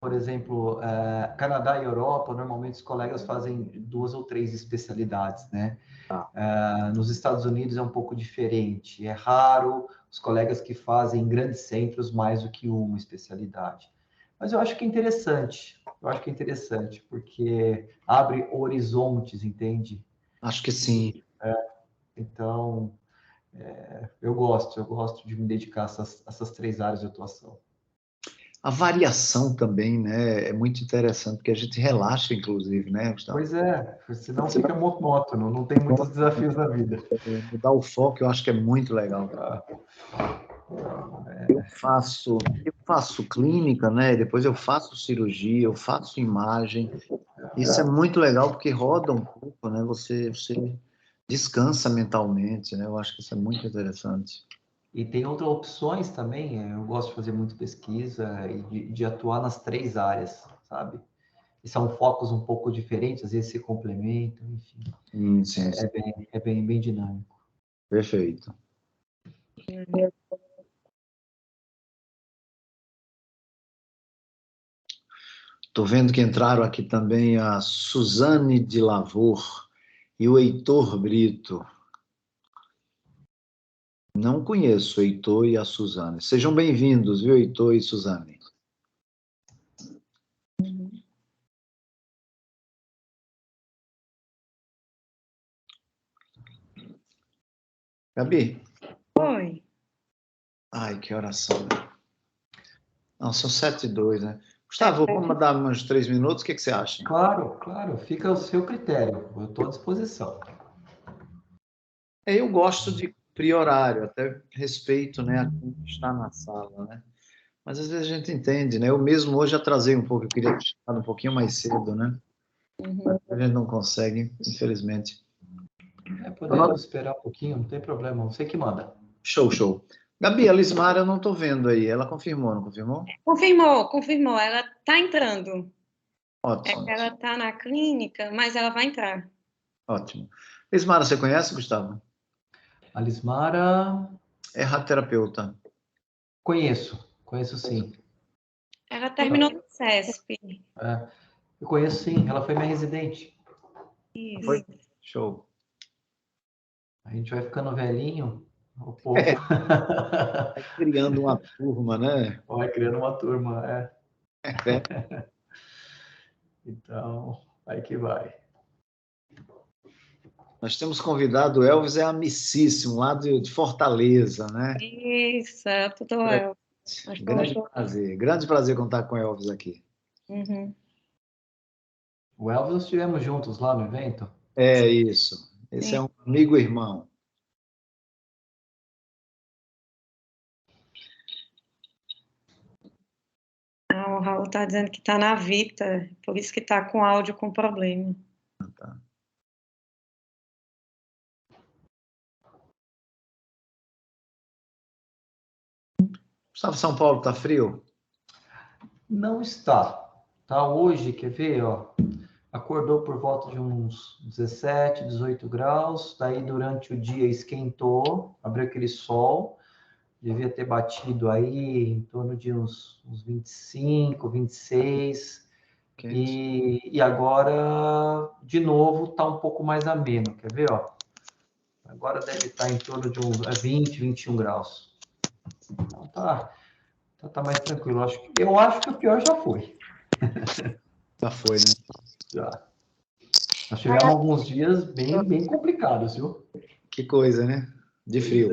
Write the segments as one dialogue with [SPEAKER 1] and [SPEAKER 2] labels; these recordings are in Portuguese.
[SPEAKER 1] por exemplo, Canadá e Europa, normalmente os colegas fazem 2 ou 3 especialidades, né? Nos Estados Unidos é um pouco diferente. É raro os colegas que fazem em grandes centros mais do que uma especialidade. Mas eu acho que é interessante. Eu acho que é interessante, porque abre horizontes, entende?
[SPEAKER 2] Acho que sim.
[SPEAKER 1] Então, eu gosto de me dedicar a essas 3 áreas de atuação.
[SPEAKER 2] A variação também, né? É muito interessante, porque a gente relaxa, inclusive, né, Gustavo?
[SPEAKER 1] Pois é, senão fica monótono, não tem muitos desafios na vida.
[SPEAKER 2] Mudar o foco, eu acho que é muito legal. Eu faço clínica, né? Depois eu faço cirurgia, eu faço imagem. Isso é muito legal porque roda um pouco, né? Você descansa mentalmente, né? Eu acho que isso é muito interessante.
[SPEAKER 1] E tem outras opções também, eu gosto de fazer muito pesquisa e de atuar nas 3 áreas, sabe? E são focos um pouco diferentes, às vezes se complementam, enfim.
[SPEAKER 2] Sim.
[SPEAKER 1] É bem dinâmico.
[SPEAKER 2] Perfeito. Estou vendo que entraram aqui também a Suzane de Lavor e o Heitor Brito. Não conheço o Heitor e a Suzane. Sejam bem-vindos, viu, Heitor e Suzane? Gabi?
[SPEAKER 3] Oi.
[SPEAKER 2] Ai, que oração. Não, são 7h02, né? Gustavo, vamos dar uns 3 minutos, o que você acha?
[SPEAKER 1] Claro, fica ao seu critério, eu estou à disposição.
[SPEAKER 2] Eu gosto de cumprir horário, até respeito, né, a quem está na sala, né? Mas às vezes a gente entende, né? Eu mesmo hoje atrasei um pouco, eu queria ter chegado um pouquinho mais cedo, né? Mas a gente não consegue, infelizmente.
[SPEAKER 1] Podemos esperar um pouquinho, não tem problema, você que manda.
[SPEAKER 2] Show. Gabi, a Lismara eu não estou vendo aí, ela confirmou, não confirmou?
[SPEAKER 3] Confirmou, ela está entrando.
[SPEAKER 2] Ótimo.
[SPEAKER 3] Ela está na clínica, mas ela vai entrar.
[SPEAKER 2] Ótimo. Lismara, você conhece, Gustavo?
[SPEAKER 1] A Lismara...
[SPEAKER 2] É radioterapeuta.
[SPEAKER 1] Conheço sim.
[SPEAKER 3] Ela terminou no CESP.
[SPEAKER 1] Eu conheço sim, ela foi minha residente.
[SPEAKER 3] Isso.
[SPEAKER 2] Foi? Show.
[SPEAKER 1] A gente vai ficando velhinho, o povo...
[SPEAKER 2] Vai criando uma turma, né?
[SPEAKER 1] Vai criando uma turma, Então, aí que vai.
[SPEAKER 2] Nós temos convidado o Elvis, é amicíssimo, lá de Fortaleza, né?
[SPEAKER 3] Isso, tudo
[SPEAKER 2] Grande prazer contar com o Elvis aqui.
[SPEAKER 3] Uhum.
[SPEAKER 1] O Elvis nós estivemos juntos lá no evento.
[SPEAKER 2] É isso. Esse
[SPEAKER 3] Sim.
[SPEAKER 2] é um amigo irmão.
[SPEAKER 3] O Raul está dizendo que está na Vita, por isso que está com áudio com problema.
[SPEAKER 2] Tá. Gustavo, São Paulo está frio?
[SPEAKER 1] Não está. Tá hoje, quer ver, ó? Acordou por volta de uns 17, 18 graus, daí durante o dia esquentou, abriu aquele sol, devia ter batido aí em torno de uns 25, 26, e agora, de novo, tá um pouco mais ameno, quer ver, ó? Agora deve estar em torno de uns 20, 21 graus. Então tá mais tranquilo. Eu acho que o pior já foi.
[SPEAKER 2] Já foi, né?
[SPEAKER 1] Já. Nós tivemos alguns dias bem complicados, viu?
[SPEAKER 2] Que coisa, né? De frio.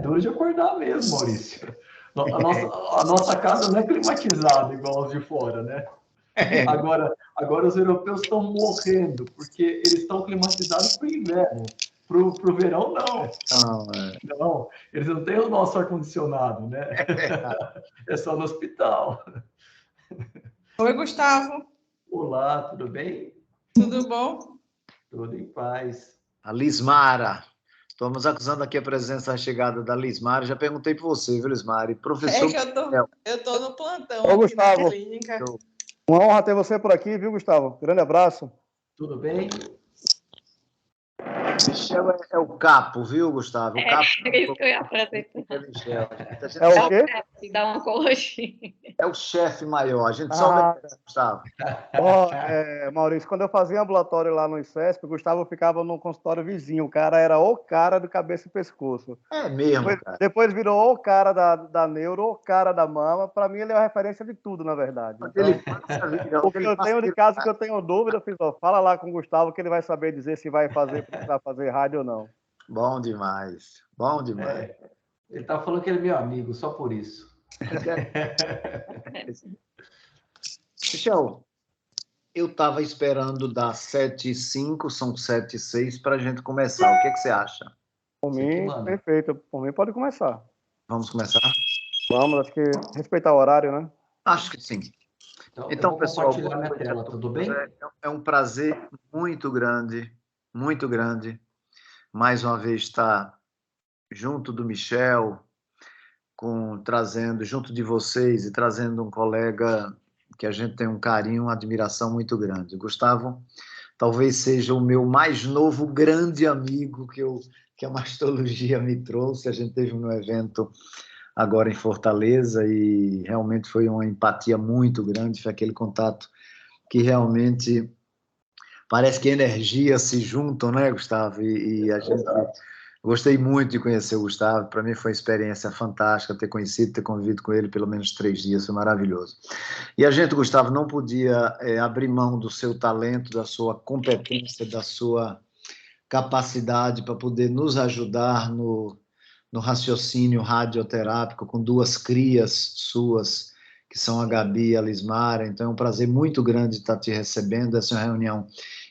[SPEAKER 1] Duro de acordar mesmo, Maurício. A nossa casa não é climatizada igual os de fora, né? Agora os europeus estão morrendo, porque eles estão climatizados para o inverno. Para o verão, não. Não, eles não têm o nosso ar-condicionado, né? É só no hospital.
[SPEAKER 4] Oi, Gustavo.
[SPEAKER 1] Olá, tudo bem?
[SPEAKER 4] Tudo bom?
[SPEAKER 1] Tudo em paz.
[SPEAKER 2] A Lismara. Estamos acusando aqui a presença, a chegada da Lismara. Já perguntei para você, viu, Lismara? Professor...
[SPEAKER 4] eu tô no plantão
[SPEAKER 5] aqui Gustavo,
[SPEAKER 4] na clínica.
[SPEAKER 5] Uma honra ter você por aqui, viu, Gustavo? Grande abraço.
[SPEAKER 1] Tudo bem?
[SPEAKER 2] Michel é o capo, viu, Gustavo? O capo
[SPEAKER 3] É isso que eu ia apresentar.
[SPEAKER 2] é Michel.
[SPEAKER 5] É o quê?
[SPEAKER 3] Da oncologia.
[SPEAKER 2] É o chefe maior, a gente só obedece, Gustavo.
[SPEAKER 5] Ó, Maurício, quando eu fazia ambulatório lá no ICESP, o Gustavo ficava no consultório vizinho. O cara era o cara de cabeça e pescoço.
[SPEAKER 2] É mesmo, cara.
[SPEAKER 5] Depois virou o cara da neuro, o cara da mama. Para mim, ele é a referência de tudo, na verdade.
[SPEAKER 2] Onde
[SPEAKER 5] Então,
[SPEAKER 2] ele passa, amiga,
[SPEAKER 5] o
[SPEAKER 2] onde
[SPEAKER 5] que
[SPEAKER 2] ele
[SPEAKER 5] eu
[SPEAKER 2] passa,
[SPEAKER 5] tenho de caso que eu tenho dúvida, eu fiz, ó, fala lá com o Gustavo que ele vai saber dizer se vai precisar fazer rádio ou não.
[SPEAKER 2] Bom demais, bom demais.
[SPEAKER 1] Ele tá falando que ele é meu amigo, só por isso.
[SPEAKER 2] Michel, eu estava esperando dar 7h05, são 7h06 para a gente começar. O que você acha?
[SPEAKER 5] Por
[SPEAKER 1] Você que
[SPEAKER 5] mim,
[SPEAKER 1] manda.
[SPEAKER 5] perfeito. Por mim, pode começar.
[SPEAKER 2] Vamos começar?
[SPEAKER 5] Vamos, acho que respeitar o horário, né?
[SPEAKER 2] Acho que sim.
[SPEAKER 1] Então, eu
[SPEAKER 2] Então,
[SPEAKER 1] vou
[SPEAKER 2] pessoal,
[SPEAKER 1] compartilhar
[SPEAKER 2] boa
[SPEAKER 1] minha
[SPEAKER 2] noite a
[SPEAKER 1] tela,
[SPEAKER 2] todos.
[SPEAKER 1] tudo bem?
[SPEAKER 2] É um prazer muito grande, mais uma vez estar junto do Michel, trazendo junto de vocês e trazendo um colega que a gente tem um carinho, uma admiração muito grande. Gustavo, talvez seja o meu mais novo grande amigo que a mastologia me trouxe. A gente teve um evento agora em Fortaleza e realmente foi uma empatia muito grande, foi aquele contato que realmente parece que energias se juntam, né, Gustavo? E a gente gostei muito de conhecer o Gustavo. Para mim foi uma experiência fantástica ter conhecido, ter convivido com ele pelo menos 3 dias, foi maravilhoso. E a gente, Gustavo, não podia abrir mão do seu talento, da sua competência, da sua capacidade para poder nos ajudar no raciocínio radioterápico com 2 crias suas, que são a Gabi e a Lismara. Então é um prazer muito grande estar te recebendo. Essa é uma reunião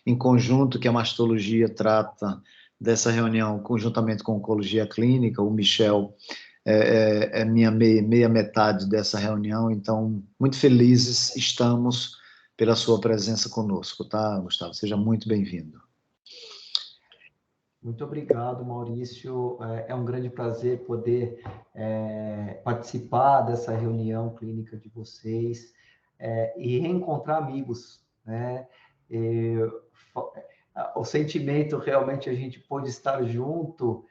[SPEAKER 2] em conjunto que a mastologia trata dessa reunião conjuntamente com a oncologia clínica. O Michel é minha meia metade dessa reunião, então muito felizes estamos pela sua presença conosco, tá, Gustavo? Seja muito bem-vindo.
[SPEAKER 1] Muito obrigado, Maurício. É um grande prazer poder participar dessa reunião clínica de vocês e reencontrar amigos, né? O sentimento realmente a gente pôde estar junto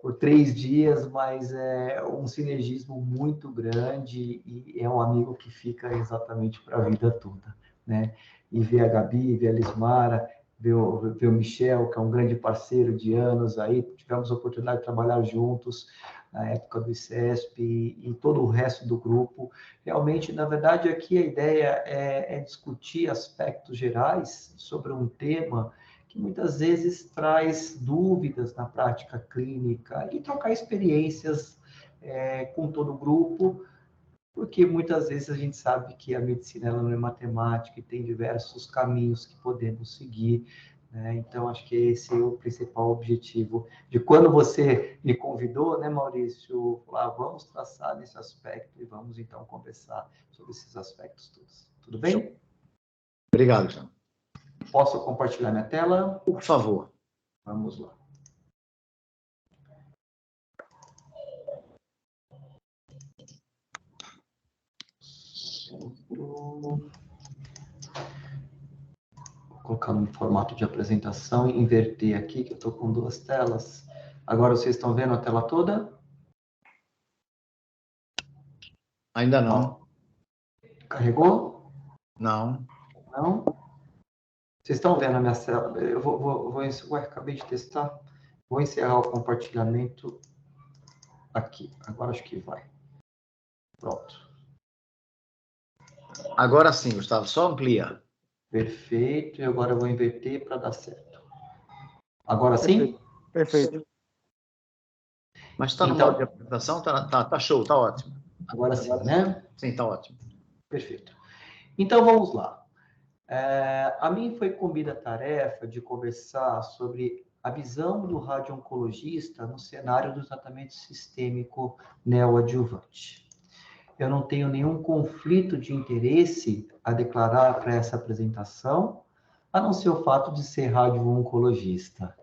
[SPEAKER 1] por 3 dias, mas é um sinergismo muito grande e é um amigo que fica exatamente para a vida toda, né? E ver a Gabi, ver a Lismara, ver o Michel, que é um grande parceiro de anos aí, tivemos a oportunidade de trabalhar juntos na época do ICESP e todo o resto do grupo. Realmente, na verdade, aqui a ideia é discutir aspectos gerais sobre um tema que muitas vezes traz dúvidas na prática clínica e trocar experiências com todo o grupo, porque muitas vezes a gente sabe que a medicina ela não é matemática e tem diversos caminhos que podemos seguir, né? Então, acho que esse é o principal objetivo de quando você me convidou, né, Maurício, falar, vamos traçar nesse aspecto e vamos, então, conversar sobre esses aspectos todos. Tudo bem?
[SPEAKER 2] Obrigado, João.
[SPEAKER 1] Posso compartilhar minha tela?
[SPEAKER 2] Por favor.
[SPEAKER 1] Vamos lá. Vou colocar no formato de apresentação e inverter aqui, que eu estou com 2 telas. Agora vocês estão vendo a tela toda?
[SPEAKER 2] Ainda não.
[SPEAKER 1] Carregou?
[SPEAKER 2] Não.
[SPEAKER 1] Não? Vocês estão vendo a minha tela? Eu acabei de testar. Vou encerrar o compartilhamento aqui. Agora acho que vai. Pronto.
[SPEAKER 2] Agora sim, Gustavo, só amplia.
[SPEAKER 1] Perfeito. E agora eu vou inverter para dar certo. Agora sim?
[SPEAKER 5] Perfeito.
[SPEAKER 2] Mas está no
[SPEAKER 1] Então,
[SPEAKER 2] modo de apresentação? Tá show, tá ótimo.
[SPEAKER 1] Agora sim, né?
[SPEAKER 2] Sim, tá ótimo.
[SPEAKER 1] Perfeito. Então, vamos lá. A mim foi combida a tarefa de conversar sobre a visão do radio-oncologista no cenário do tratamento sistêmico neoadjuvante. Eu não tenho nenhum conflito de interesse a declarar para essa apresentação, a não ser o fato de ser radio-oncologista.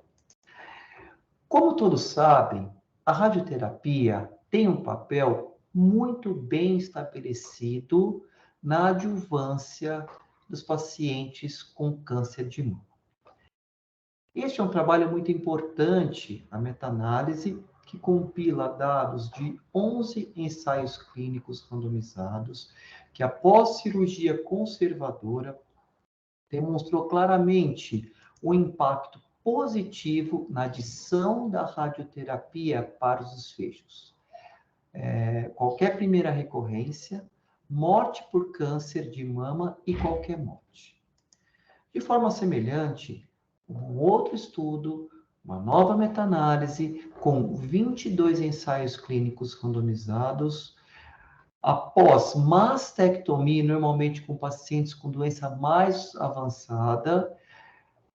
[SPEAKER 1] Como todos sabem, a radioterapia tem um papel muito bem estabelecido na adjuvância dos pacientes com câncer de mama. Este é um trabalho muito importante, a meta-análise, que compila dados de 11 ensaios clínicos randomizados, que após cirurgia conservadora, demonstrou claramente o impacto positivo na adição da radioterapia para os desfechos. Qualquer primeira recorrência, morte por câncer de mama e qualquer morte. De forma semelhante, um outro estudo, uma nova meta-análise, com 22 ensaios clínicos randomizados, após mastectomia, normalmente com pacientes com doença mais avançada,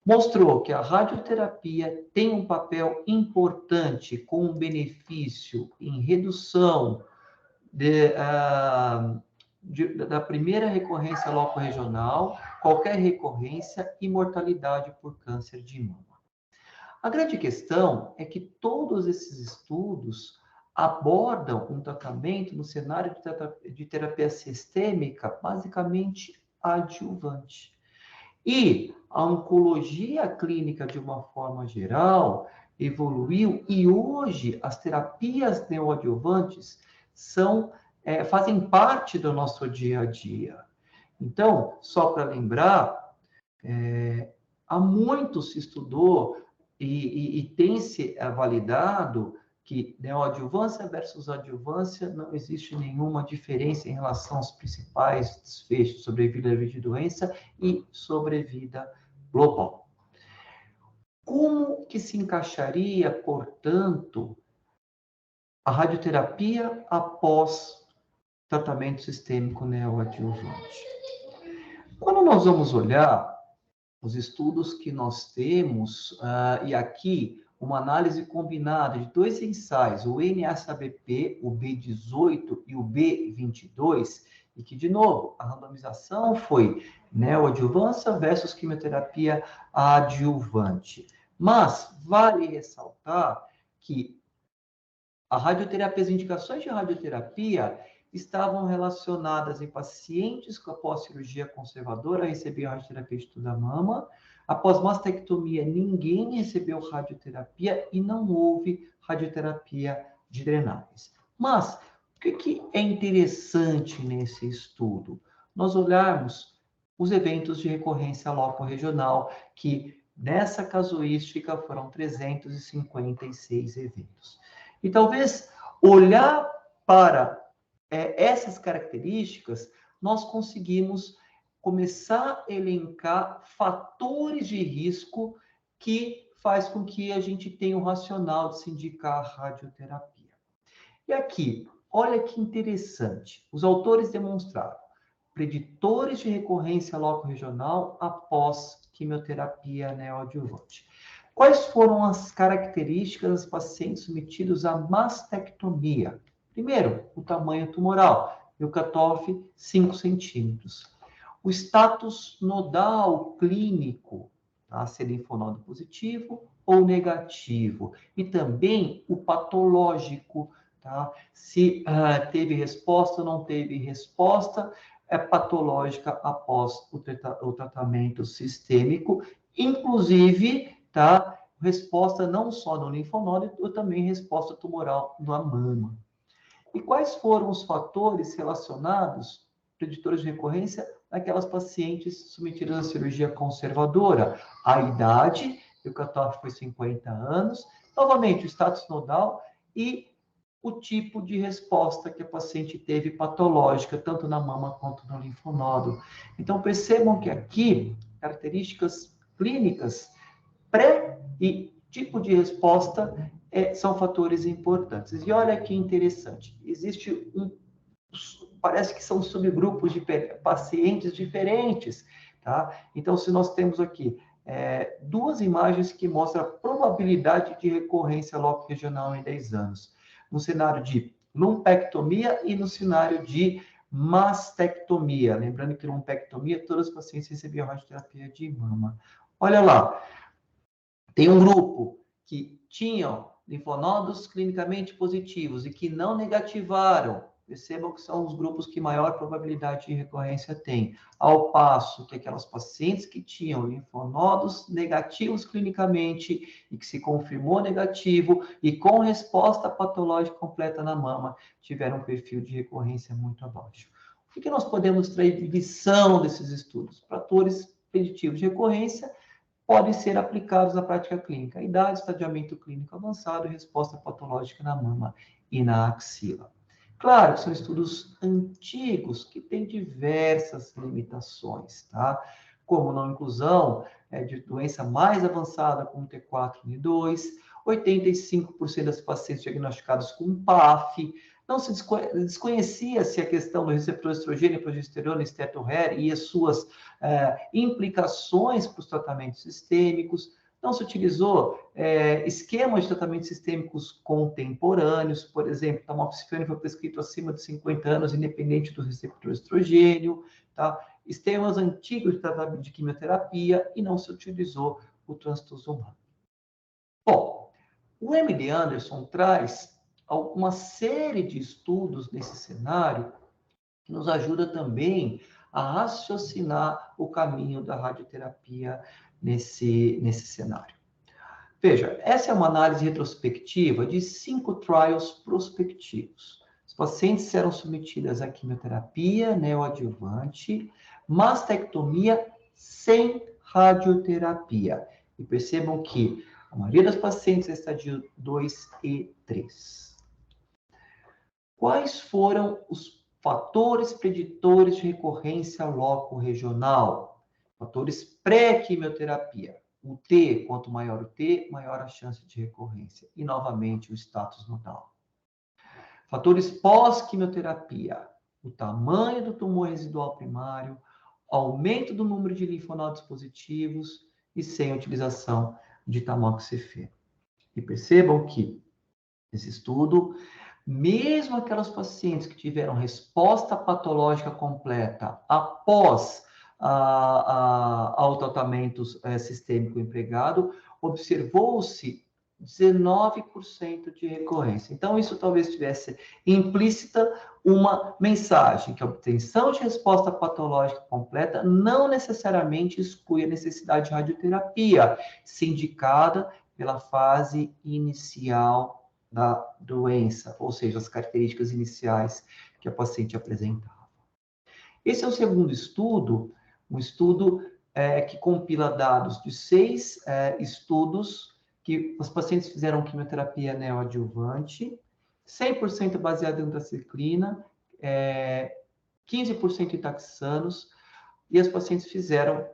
[SPEAKER 1] mostrou que a radioterapia tem um papel importante com um benefício em redução da primeira recorrência locorregional, qualquer recorrência e mortalidade por câncer de mama. A grande questão é que todos esses estudos abordam um tratamento no cenário de terapia sistêmica basicamente adjuvante. E a oncologia clínica, de uma forma geral, evoluiu e hoje as terapias neoadjuvantes fazem parte do nosso dia a dia. Então, só para lembrar, há muito se estudou e tem-se validado que neoadjuvância versus adjuvância não existe nenhuma diferença em relação aos principais desfechos, sobrevida de doença e sobrevida global. Como que se encaixaria, portanto, a radioterapia após tratamento sistêmico neoadjuvante? Quando nós vamos olhar os estudos que nós temos, e aqui uma análise combinada de 2 ensaios, o NSABP, o B18 e o B22, e que, de novo, a randomização foi neoadjuvância versus quimioterapia adjuvante. Mas vale ressaltar que a radioterapia, as indicações de radioterapia estavam relacionadas em pacientes com após cirurgia conservadora recebiam radioterapia de estudo da mama. Após mastectomia, ninguém recebeu radioterapia e não houve radioterapia de drenagens. Mas o que é interessante nesse estudo? Nós olharmos os eventos de recorrência locorregional, que nessa casuística foram 356 eventos. E talvez olhar para essas características, nós conseguimos começar a elencar fatores de risco que faz com que a gente tenha o racional de se indicar a radioterapia. E aqui, olha que interessante, os autores demonstraram preditores de recorrência locorregional após quimioterapia neoadjuvante. Quais foram as características dos pacientes submetidos à mastectomia? Primeiro, o tamanho tumoral, e o cutoff 5 centímetros. O status nodal clínico, tá? Se é linfonodo positivo ou negativo. E também o patológico, tá? Se teve resposta ou não teve resposta, é patológica após o tratamento sistêmico, inclusive, tá? Resposta não só no linfonodo, ou também resposta tumoral na mama. E quais foram os fatores relacionados, preditores de recorrência, naquelas pacientes submetidas à cirurgia conservadora? A idade, o cutoff foi 50 anos, novamente o status nodal e o tipo de resposta que a paciente teve patológica, tanto na mama quanto no linfonodo. Então, percebam que aqui, características clínicas, pré e tipo de resposta são fatores importantes. E olha que interessante, parece que são subgrupos de pacientes diferentes, tá? Então, se nós temos aqui 2 imagens que mostram a probabilidade de recorrência locorregional em 10 anos, no cenário de lumpectomia e no cenário de mastectomia. Lembrando que lumpectomia, todos os pacientes recebiam radioterapia de mama. Olha lá, tem um grupo que tinham linfonodos clinicamente positivos e que não negativaram Percebam que são os grupos que maior probabilidade de recorrência têm. Ao passo que aquelas pacientes que tinham linfonodos negativos clinicamente e que se confirmou negativo e com resposta patológica completa na mama, tiveram um perfil de recorrência muito abaixo. O que nós podemos extrair de lição desses estudos? Fatores preditivos de recorrência podem ser aplicados na prática clínica. Idade, estadiamento clínico avançado e resposta patológica na mama e na axila. Claro que são estudos antigos que têm diversas limitações, tá? Como não inclusão de doença mais avançada como T4N2, 85% das pacientes diagnosticadas com PAF, não se desconhecia-se a questão do receptor estrogênio, progesterona, estetorrer e as suas implicações para os tratamentos sistêmicos. Não se utilizou esquemas de tratamentos sistêmicos contemporâneos, por exemplo, tamoxifeno foi prescrito acima de 50 anos, independente do receptor estrogênio, tá? Esquemas antigos de tratamento de quimioterapia e não se utilizou o trastuzumab. Bom, o MD Anderson traz uma série de estudos nesse cenário que nos ajuda também a raciocinar o caminho da radioterapia nesse cenário. Veja, essa é uma análise retrospectiva de 5 trials prospectivos. As pacientes eram submetidas à quimioterapia neoadjuvante, mastectomia sem radioterapia. E percebam que a maioria das pacientes é estadio 2 e 3. Quais foram os fatores preditores de recorrência loco-regional? Fatores pré-quimioterapia. O T, quanto maior o T, maior a chance de recorrência. E, novamente, o status nodal. Fatores pós-quimioterapia. O tamanho do tumor residual primário, aumento do número de linfonodos positivos e sem utilização de tamoxifeno. E percebam que, nesse estudo, mesmo aquelas pacientes que tiveram resposta patológica completa após ao tratamento sistêmico empregado, observou-se 19% de recorrência. Então, isso talvez tivesse implícita uma mensagem, que a obtenção de resposta patológica completa não necessariamente exclui a necessidade de radioterapia, se indicada pela fase inicial da doença, ou seja, as características iniciais que a paciente apresentava. Esse é o segundo estudo, um estudo que compila dados de 6 estudos que os pacientes fizeram quimioterapia neoadjuvante, 100% baseado em antraciclina, 15% em taxanos, e as pacientes fizeram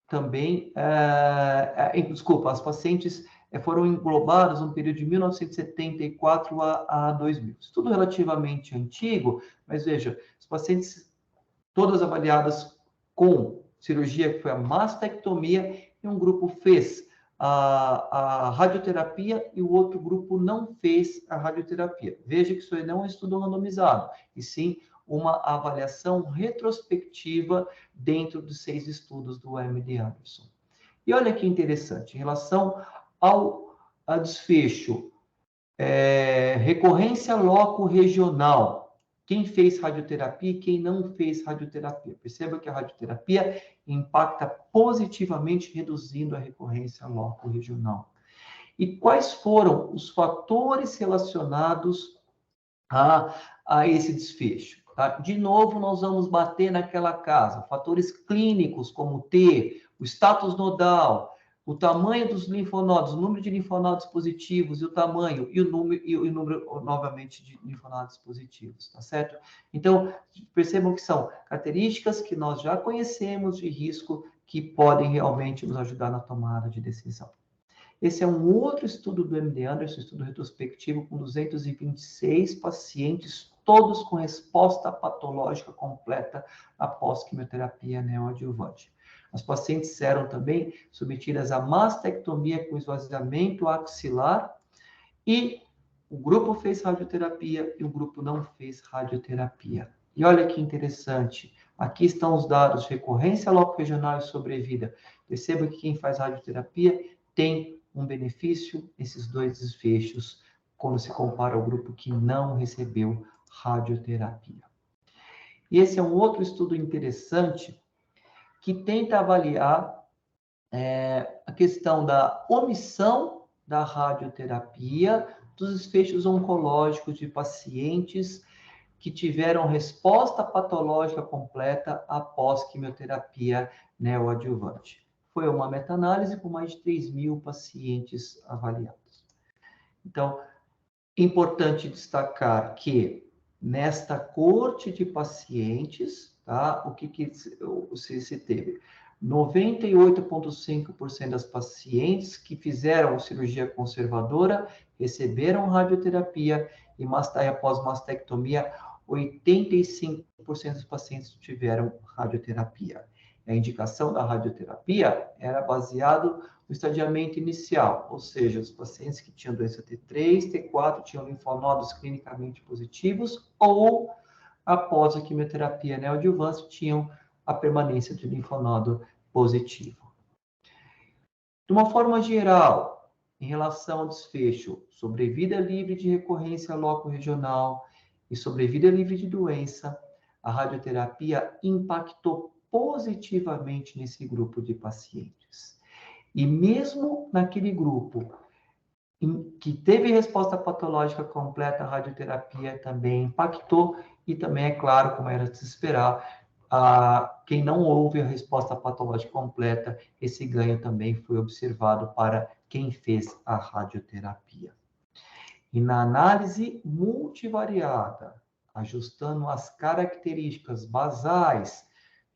[SPEAKER 1] também, as pacientes foram englobadas no período de 1974 a 2000. Estudo relativamente antigo, mas veja, os pacientes todas avaliadas com cirurgia, que foi a mastectomia, e um grupo fez a radioterapia e o outro grupo não fez a radioterapia. Veja que isso aí não é um estudo randomizado, e sim uma avaliação retrospectiva dentro dos 6 estudos do MD Anderson. E olha que interessante, em relação ao desfecho, recorrência loco-regional, quem fez radioterapia e quem não fez radioterapia. Perceba que a radioterapia impacta positivamente, reduzindo a recorrência loco-regional. E quais foram os fatores relacionados a esse desfecho? Tá? De novo, nós vamos bater naquela casa. Fatores clínicos, como T, o status nodal, o tamanho dos linfonodos, o número de linfonodos positivos e o tamanho, e o número novamente, de linfonodos positivos, tá certo? Então, percebam que são características que nós já conhecemos de risco que podem realmente nos ajudar na tomada de decisão. Esse é um outro estudo do MD Anderson, estudo retrospectivo com 226 pacientes, todos com resposta patológica completa após quimioterapia neoadjuvante. As pacientes eram também submetidas a mastectomia com esvaziamento axilar e o grupo fez radioterapia e o grupo não fez radioterapia. E olha que interessante, aqui estão os dados de recorrência loco-regional e sobrevida. Perceba que quem faz radioterapia tem um benefício nesses 2 desfechos quando se compara ao grupo que não recebeu radioterapia. E esse é um outro estudo interessante que tenta avaliar a questão da omissão da radioterapia dos desfechos oncológicos de pacientes que tiveram resposta patológica completa após quimioterapia neoadjuvante. Foi uma meta-análise com mais de 3.000 pacientes avaliados. Então, importante destacar que nesta corte de pacientes, tá, o que se teve? 98,5% das pacientes que fizeram cirurgia conservadora receberam radioterapia e após mastectomia, 85% dos pacientes tiveram radioterapia. A indicação da radioterapia era baseado no estadiamento inicial, ou seja, os pacientes que tinham doença T3, T4, tinham linfonodos clinicamente positivos ou após a quimioterapia neoadjuvante tinham a permanência de linfonodo positivo. De uma forma geral, em relação ao desfecho, sobrevida livre de recorrência loco-regional e sobrevida livre de doença, a radioterapia impactou positivamente nesse grupo de pacientes. E mesmo naquele grupo que teve resposta patológica completa, a radioterapia também impactou e também, é claro, como era de se esperar, quem não houve a resposta patológica completa, esse ganho também foi observado para quem fez a radioterapia. E na análise multivariada, ajustando as características basais,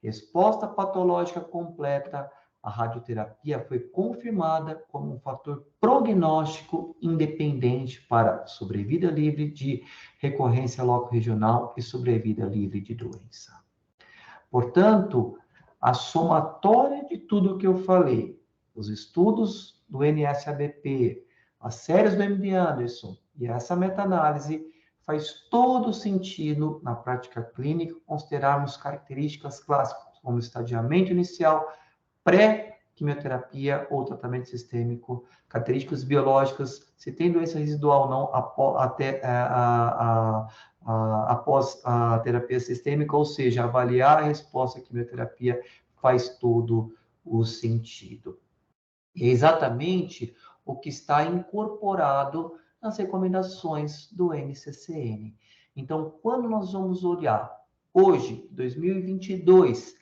[SPEAKER 1] resposta patológica completa, a radioterapia foi confirmada como um fator prognóstico independente para sobrevida livre de recorrência loco-regional e sobrevida livre de doença. Portanto, a somatória de tudo que eu falei, os estudos do NSABP, as séries do MD Anderson e essa meta-análise, faz todo sentido na prática clínica considerarmos características clássicas, como estadiamento inicial, pré-quimioterapia ou tratamento sistêmico, características biológicas, se tem doença residual ou não, após a terapia sistêmica, ou seja, avaliar a resposta à quimioterapia faz todo o sentido. E é exatamente o que está incorporado nas recomendações do NCCN. Então, quando nós vamos olhar hoje, 2022,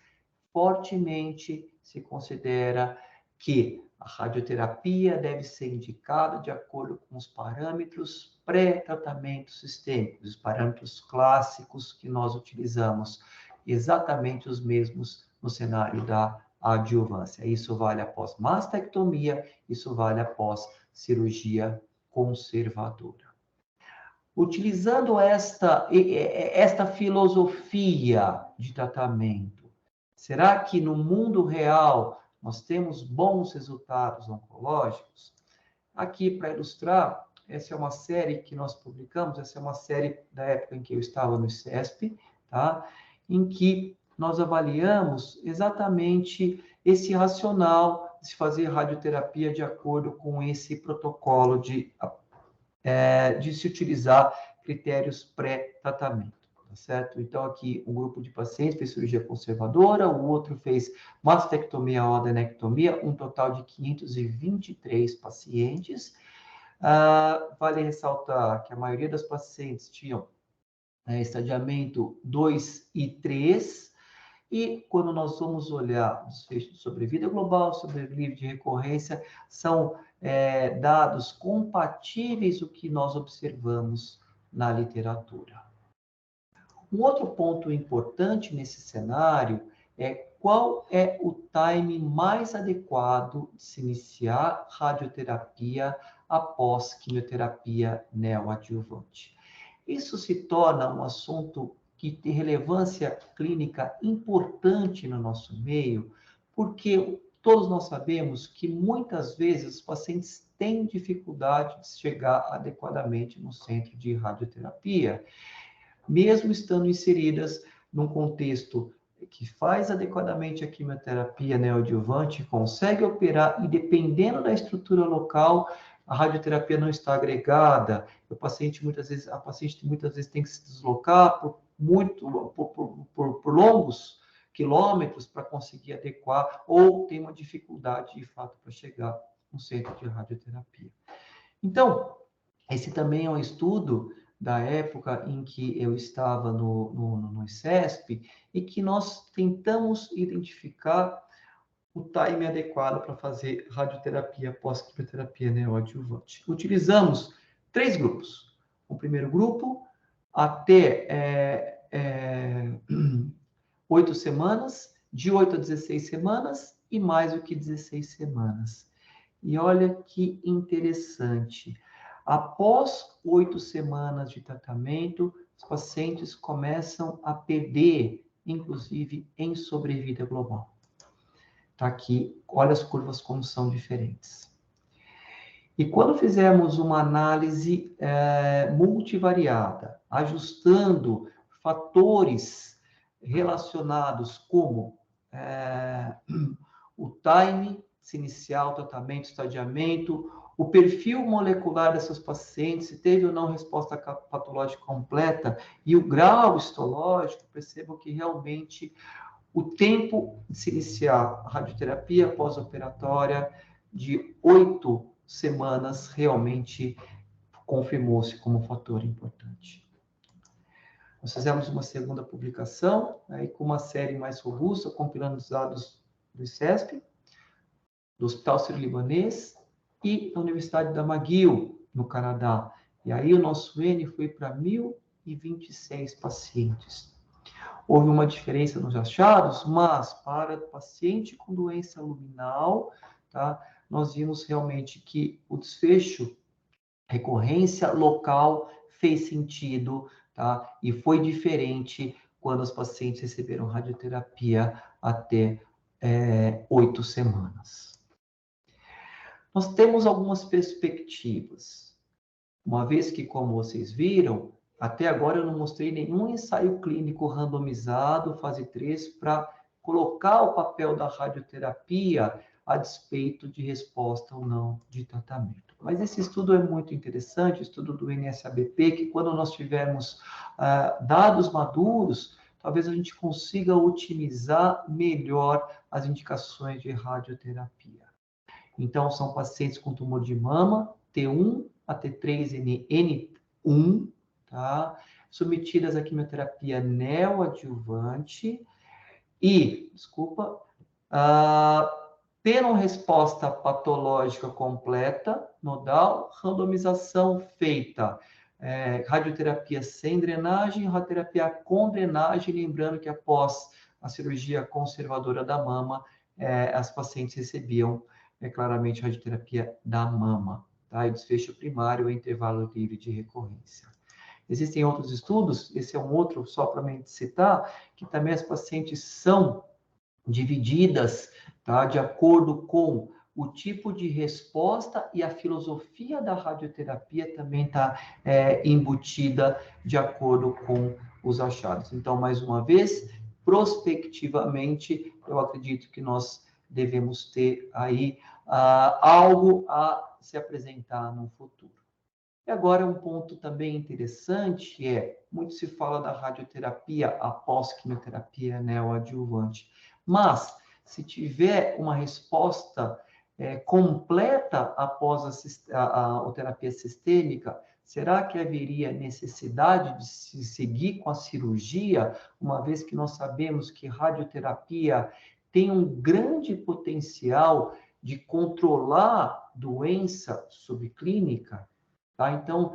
[SPEAKER 1] fortemente se considera que a radioterapia deve ser indicada de acordo com os parâmetros pré-tratamento sistêmico, os parâmetros clássicos que nós utilizamos, exatamente os mesmos no cenário da adjuvância. Isso vale após mastectomia, isso vale após cirurgia conservadora. Utilizando esta filosofia de tratamento, será que no mundo real nós temos bons resultados oncológicos? Aqui, para ilustrar, essa é uma série que nós publicamos, essa é uma série da época em que eu estava no ICESP, tá? Em que nós avaliamos exatamente esse racional de se fazer radioterapia de acordo com esse protocolo de se utilizar critérios pré-tratamento, tá certo? Então, aqui, um grupo de pacientes fez cirurgia conservadora, o outro fez mastectomia ou adenectomia, um total de 523 pacientes. Vale ressaltar que a maioria das pacientes tinham estadiamento 2 e 3, e quando nós vamos olhar os desfechos de sobrevida global, sobrevida de recorrência, são dados compatíveis o que nós observamos na literatura. Um outro ponto importante nesse cenário é qual é o time mais adequado de se iniciar radioterapia após quimioterapia neoadjuvante. Isso se torna um assunto que tem relevância clínica importante no nosso meio, porque todos nós sabemos que muitas vezes os pacientes têm dificuldade de chegar adequadamente no centro de radioterapia, mesmo estando inseridas num contexto que faz adequadamente a quimioterapia neoadjuvante, consegue operar e, dependendo da estrutura local, a radioterapia não está agregada, a paciente muitas vezes tem que se deslocar por longos quilômetros para conseguir adequar, ou tem uma dificuldade, de fato, para chegar no centro de radioterapia. Então, esse também é um estudo da época em que eu estava no ICESP e que nós tentamos identificar o time adequado para fazer radioterapia pós-quimioterapia neoadjuvante. Utilizamos 3 grupos. O primeiro grupo, até 8 semanas, de 8 a 16 semanas e mais do que 16 semanas. E olha que interessante. Após 8 semanas de tratamento, os pacientes começam a perder, inclusive, em sobrevida global. Tá aqui, olha as curvas como são diferentes. E quando fizermos uma análise multivariada, ajustando fatores relacionados como o time inicial, tratamento, estadiamento, o perfil molecular dessas pacientes, se teve ou não resposta patológica completa, e o grau histológico, percebam que realmente o tempo de se iniciar a radioterapia pós-operatória de 8 semanas realmente confirmou-se como um fator importante. Nós fizemos uma segunda publicação, aí com uma série mais robusta, compilando os dados do ICESP, do Hospital Sírio-Libanês e da Universidade da McGill, no Canadá. E aí o nosso N foi para 1.026 pacientes. Houve uma diferença nos achados, mas para paciente com doença luminal, tá, nós vimos realmente que o desfecho, recorrência local, fez sentido, tá, e foi diferente quando os pacientes receberam radioterapia até 8 semanas. Nós temos algumas perspectivas, uma vez que, como vocês viram, até agora eu não mostrei nenhum ensaio clínico randomizado, fase 3, para colocar o papel da radioterapia a despeito de resposta ou não de tratamento. Mas esse estudo é muito interessante, o estudo do NSABP, que quando nós tivermos dados maduros, talvez a gente consiga otimizar melhor as indicações de radioterapia. Então, são pacientes com tumor de mama, T1 a T3 N1, tá? Submetidas à quimioterapia neoadjuvante e, tendo resposta patológica completa, nodal, randomização feita, radioterapia sem drenagem, radioterapia com drenagem, lembrando que após a cirurgia conservadora da mama, as pacientes recebiam claramente radioterapia da mama, tá? E desfecho primário, intervalo livre de recorrência. Existem outros estudos, esse é um outro, só para me citar, que também as pacientes são divididas, tá? De acordo com o tipo de resposta e a filosofia da radioterapia também está embutida de acordo com os achados. Então, mais uma vez, prospectivamente, eu acredito que nós devemos ter aí algo a se apresentar no futuro. E agora um ponto também interessante muito se fala da radioterapia após quimioterapia neoadjuvante, mas se tiver uma resposta completa após a terapia sistêmica, será que haveria necessidade de se seguir com a cirurgia, uma vez que nós sabemos que radioterapia tem um grande potencial de controlar doença subclínica? Tá? Então,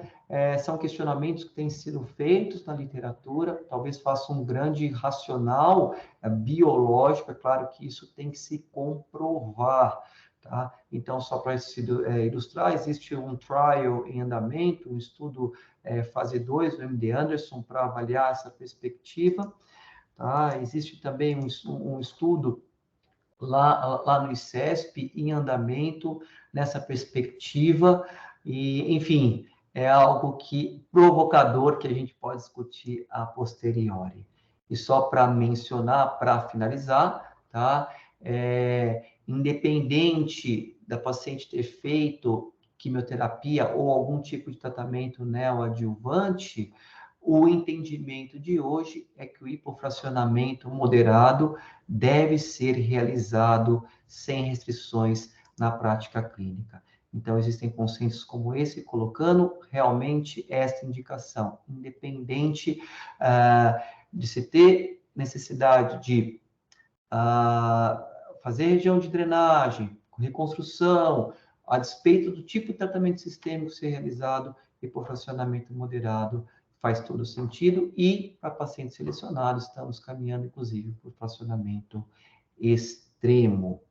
[SPEAKER 1] são questionamentos que têm sido feitos na literatura, talvez faça um grande racional biológico, é claro que isso tem que se comprovar. Tá? Então, só para ilustrar, existe um trial em andamento, um estudo fase 2 do MD Anderson para avaliar essa perspectiva. Tá? Existe também um estudo lá no ICESP em andamento nessa perspectiva, e, enfim, é algo provocador que a gente pode discutir a posteriori. E só para mencionar, para finalizar, tá? Independente da paciente ter feito quimioterapia ou algum tipo de tratamento neoadjuvante, o entendimento de hoje é que o hipofracionamento moderado deve ser realizado sem restrições na prática clínica. Então, existem consensos como esse, colocando realmente esta indicação, independente de se ter necessidade de fazer região de drenagem, reconstrução, a despeito do tipo de tratamento sistêmico ser realizado, hipofracionamento moderado faz todo sentido, e para pacientes selecionados, estamos caminhando, inclusive, por fracionamento extremo.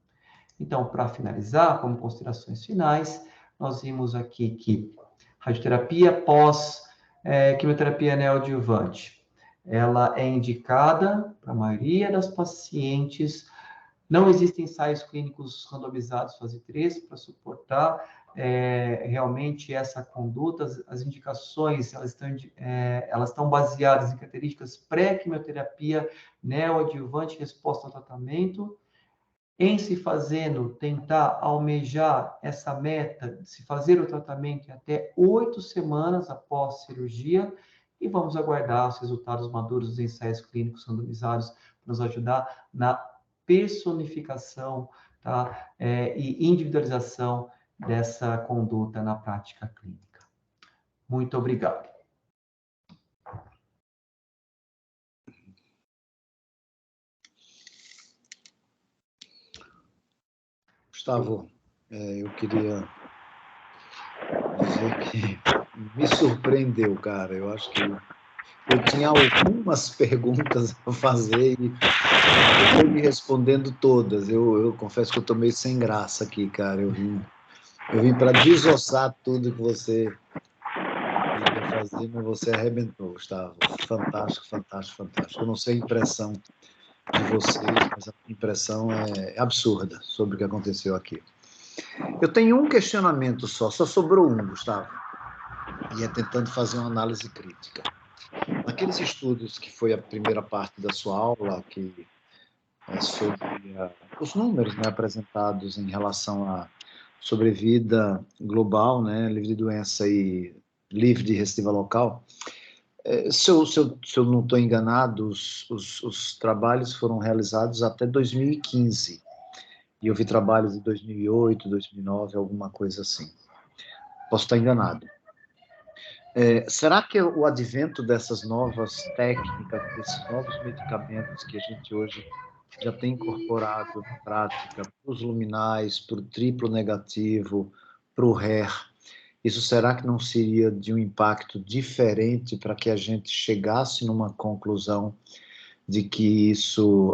[SPEAKER 1] Então, para finalizar, como considerações finais, nós vimos aqui que radioterapia pós quimioterapia neoadjuvante, ela é indicada para a maioria das pacientes. Não existem ensaios clínicos randomizados fase 3 para suportar realmente essa conduta. As indicações, elas estão baseadas em características pré-quimioterapia, neoadjuvante, resposta ao tratamento. Em se fazendo, tentar almejar essa meta de se fazer o tratamento em até 8 semanas após cirurgia, e vamos aguardar os resultados maduros dos ensaios clínicos randomizados para nos ajudar na personificação, tá? E individualização dessa conduta na prática clínica. Muito obrigado.
[SPEAKER 2] Gustavo, eu queria dizer que me surpreendeu, cara. Eu acho que eu tinha algumas perguntas a fazer e eu fui me respondendo todas. Eu confesso que eu tô meio sem graça aqui, cara. Eu vim para desossar tudo que você queria fazer, mas você arrebentou, Gustavo. Fantástico, fantástico, fantástico. Eu não sei a impressão de vocês, mas a impressão é absurda sobre o que aconteceu aqui. Eu tenho um questionamento só sobrou um, Gustavo, e é tentando fazer uma análise crítica. Naqueles estudos que foi a primeira parte da sua aula, que é sobre os números, né, apresentados em relação à sobrevida global, né, livre de doença e livre de recidiva local, se eu não estou enganado, os trabalhos foram realizados até 2015. E eu vi trabalhos de 2008, 2009, alguma coisa assim. Posso estar enganado. Será que o advento dessas novas técnicas, desses novos medicamentos que a gente hoje já tem incorporado na prática, para os luminais, para o triplo negativo, para o HER, isso será que não seria de um impacto diferente para que a gente chegasse numa conclusão de que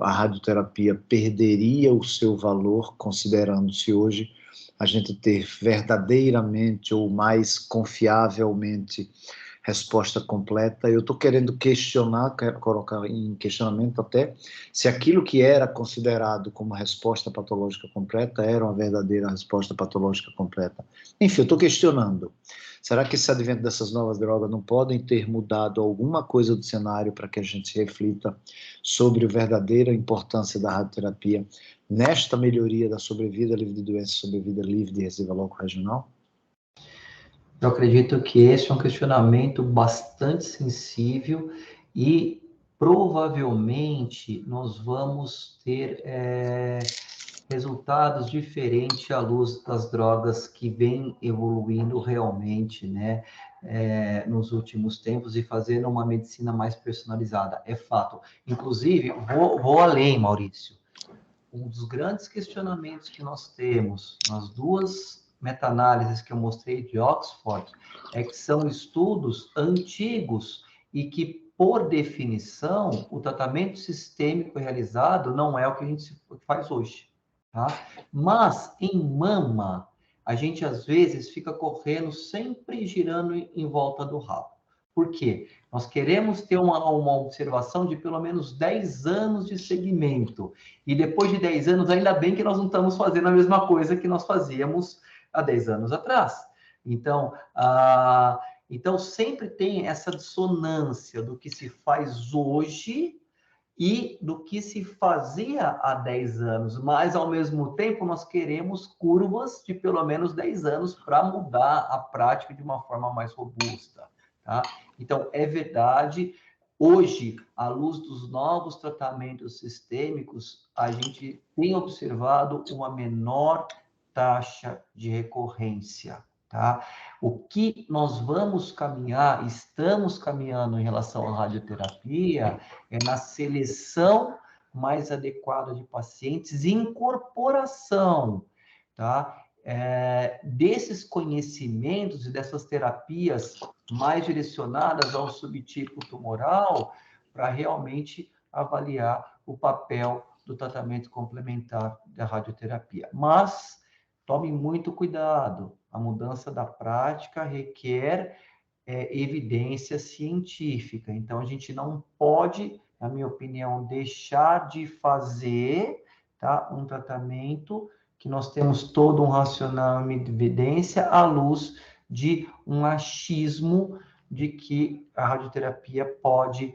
[SPEAKER 2] a radioterapia perderia o seu valor, considerando-se hoje a gente ter verdadeiramente ou mais confiavelmente resposta completa? Eu estou querendo questionar, quero colocar em questionamento até, se aquilo que era considerado como resposta patológica completa era uma verdadeira resposta patológica completa. Enfim, eu estou questionando. Será que esse advento dessas novas drogas não podem ter mudado alguma coisa do cenário para que a gente reflita sobre a verdadeira importância da radioterapia nesta melhoria da sobrevida livre de doença, sobrevida livre de recidiva local regional?
[SPEAKER 1] Eu acredito que esse é um questionamento bastante sensível e provavelmente nós vamos ter resultados diferentes à luz das drogas que vêm evoluindo realmente, né, nos últimos tempos e fazendo uma medicina mais personalizada. É fato. Inclusive, vou além, Maurício. Um dos grandes questionamentos que nós temos nas duas meta-análises que eu mostrei de Oxford é que são estudos antigos e que, por definição, o tratamento sistêmico realizado não é o que a gente faz hoje, tá? Mas, em mama, a gente, às vezes, fica correndo, sempre girando em volta do rabo. Por quê? Nós queremos ter uma observação de pelo menos 10 anos de segmento. E depois de 10 anos, ainda bem que nós não estamos fazendo a mesma coisa que nós fazíamos há 10 anos atrás. Então, então sempre tem essa dissonância do que se faz hoje e do que se fazia há 10 anos, mas, ao mesmo tempo, nós queremos curvas de pelo menos 10 anos para mudar a prática de uma forma mais robusta, tá? Então, é verdade, hoje, à luz dos novos tratamentos sistêmicos, a gente tem observado uma menor taxa de recorrência, tá? O que nós vamos caminhar, estamos caminhando em relação à radioterapia, é na seleção mais adequada de pacientes e incorporação, tá? Desses conhecimentos e dessas terapias mais direcionadas ao subtipo tumoral para realmente avaliar o papel do tratamento complementar da radioterapia. Mas tome muito cuidado, a mudança da prática requer evidência científica. Então, a gente não pode, na minha opinião, deixar de fazer, tá, um tratamento que nós temos todo um racional de evidência à luz de um achismo de que a radioterapia pode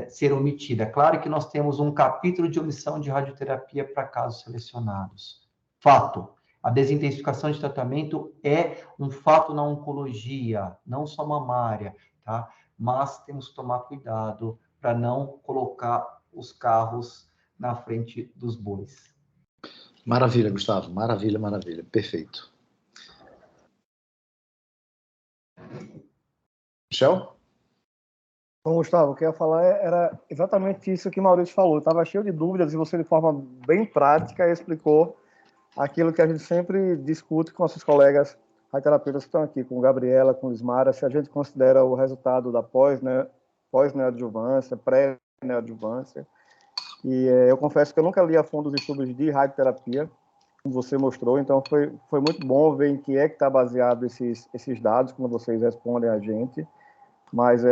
[SPEAKER 1] ser omitida. Claro que nós temos um capítulo de omissão de radioterapia para casos selecionados. Fato. A desintensificação de tratamento é um fato na oncologia, não só mamária, tá? Mas temos que tomar cuidado para não colocar os carros na frente dos bois.
[SPEAKER 2] Maravilha, Gustavo. Maravilha, maravilha. Perfeito. Michel?
[SPEAKER 5] Bom, Gustavo, o que eu ia falar era exatamente isso que o Maurício falou. Eu estava cheio de dúvidas e você, de forma bem prática, explicou aquilo que a gente sempre discute com nossos colegas radioterapeutas que estão aqui, com Gabriela, com Ismara, se a gente considera o resultado da pós-neoadjuvância, pré-neoadjuvância. E eu confesso que eu nunca li a fundo os estudos de radioterapia, como você mostrou, então foi muito bom ver em que é que está baseado esses dados, quando vocês respondem a gente. Mas,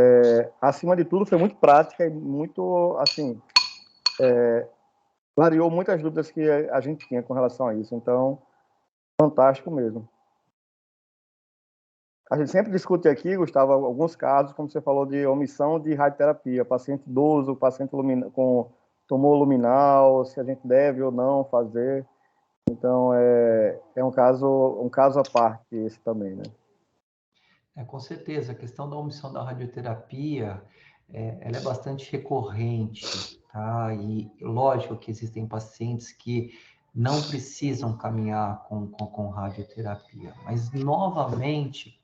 [SPEAKER 5] acima de tudo, foi muito prática e muito, assim, clareou muitas dúvidas que a gente tinha com relação a isso. Então, fantástico mesmo. A gente sempre discute aqui, Gustavo, alguns casos, como você falou, de omissão de radioterapia, paciente idoso, paciente com tumor luminal, se a gente deve ou não fazer. Então, é um caso à parte esse também, né?
[SPEAKER 1] Com certeza, a questão da omissão da radioterapia, ela é bastante recorrente, tá? E lógico que existem pacientes que não precisam caminhar com radioterapia, mas novamente,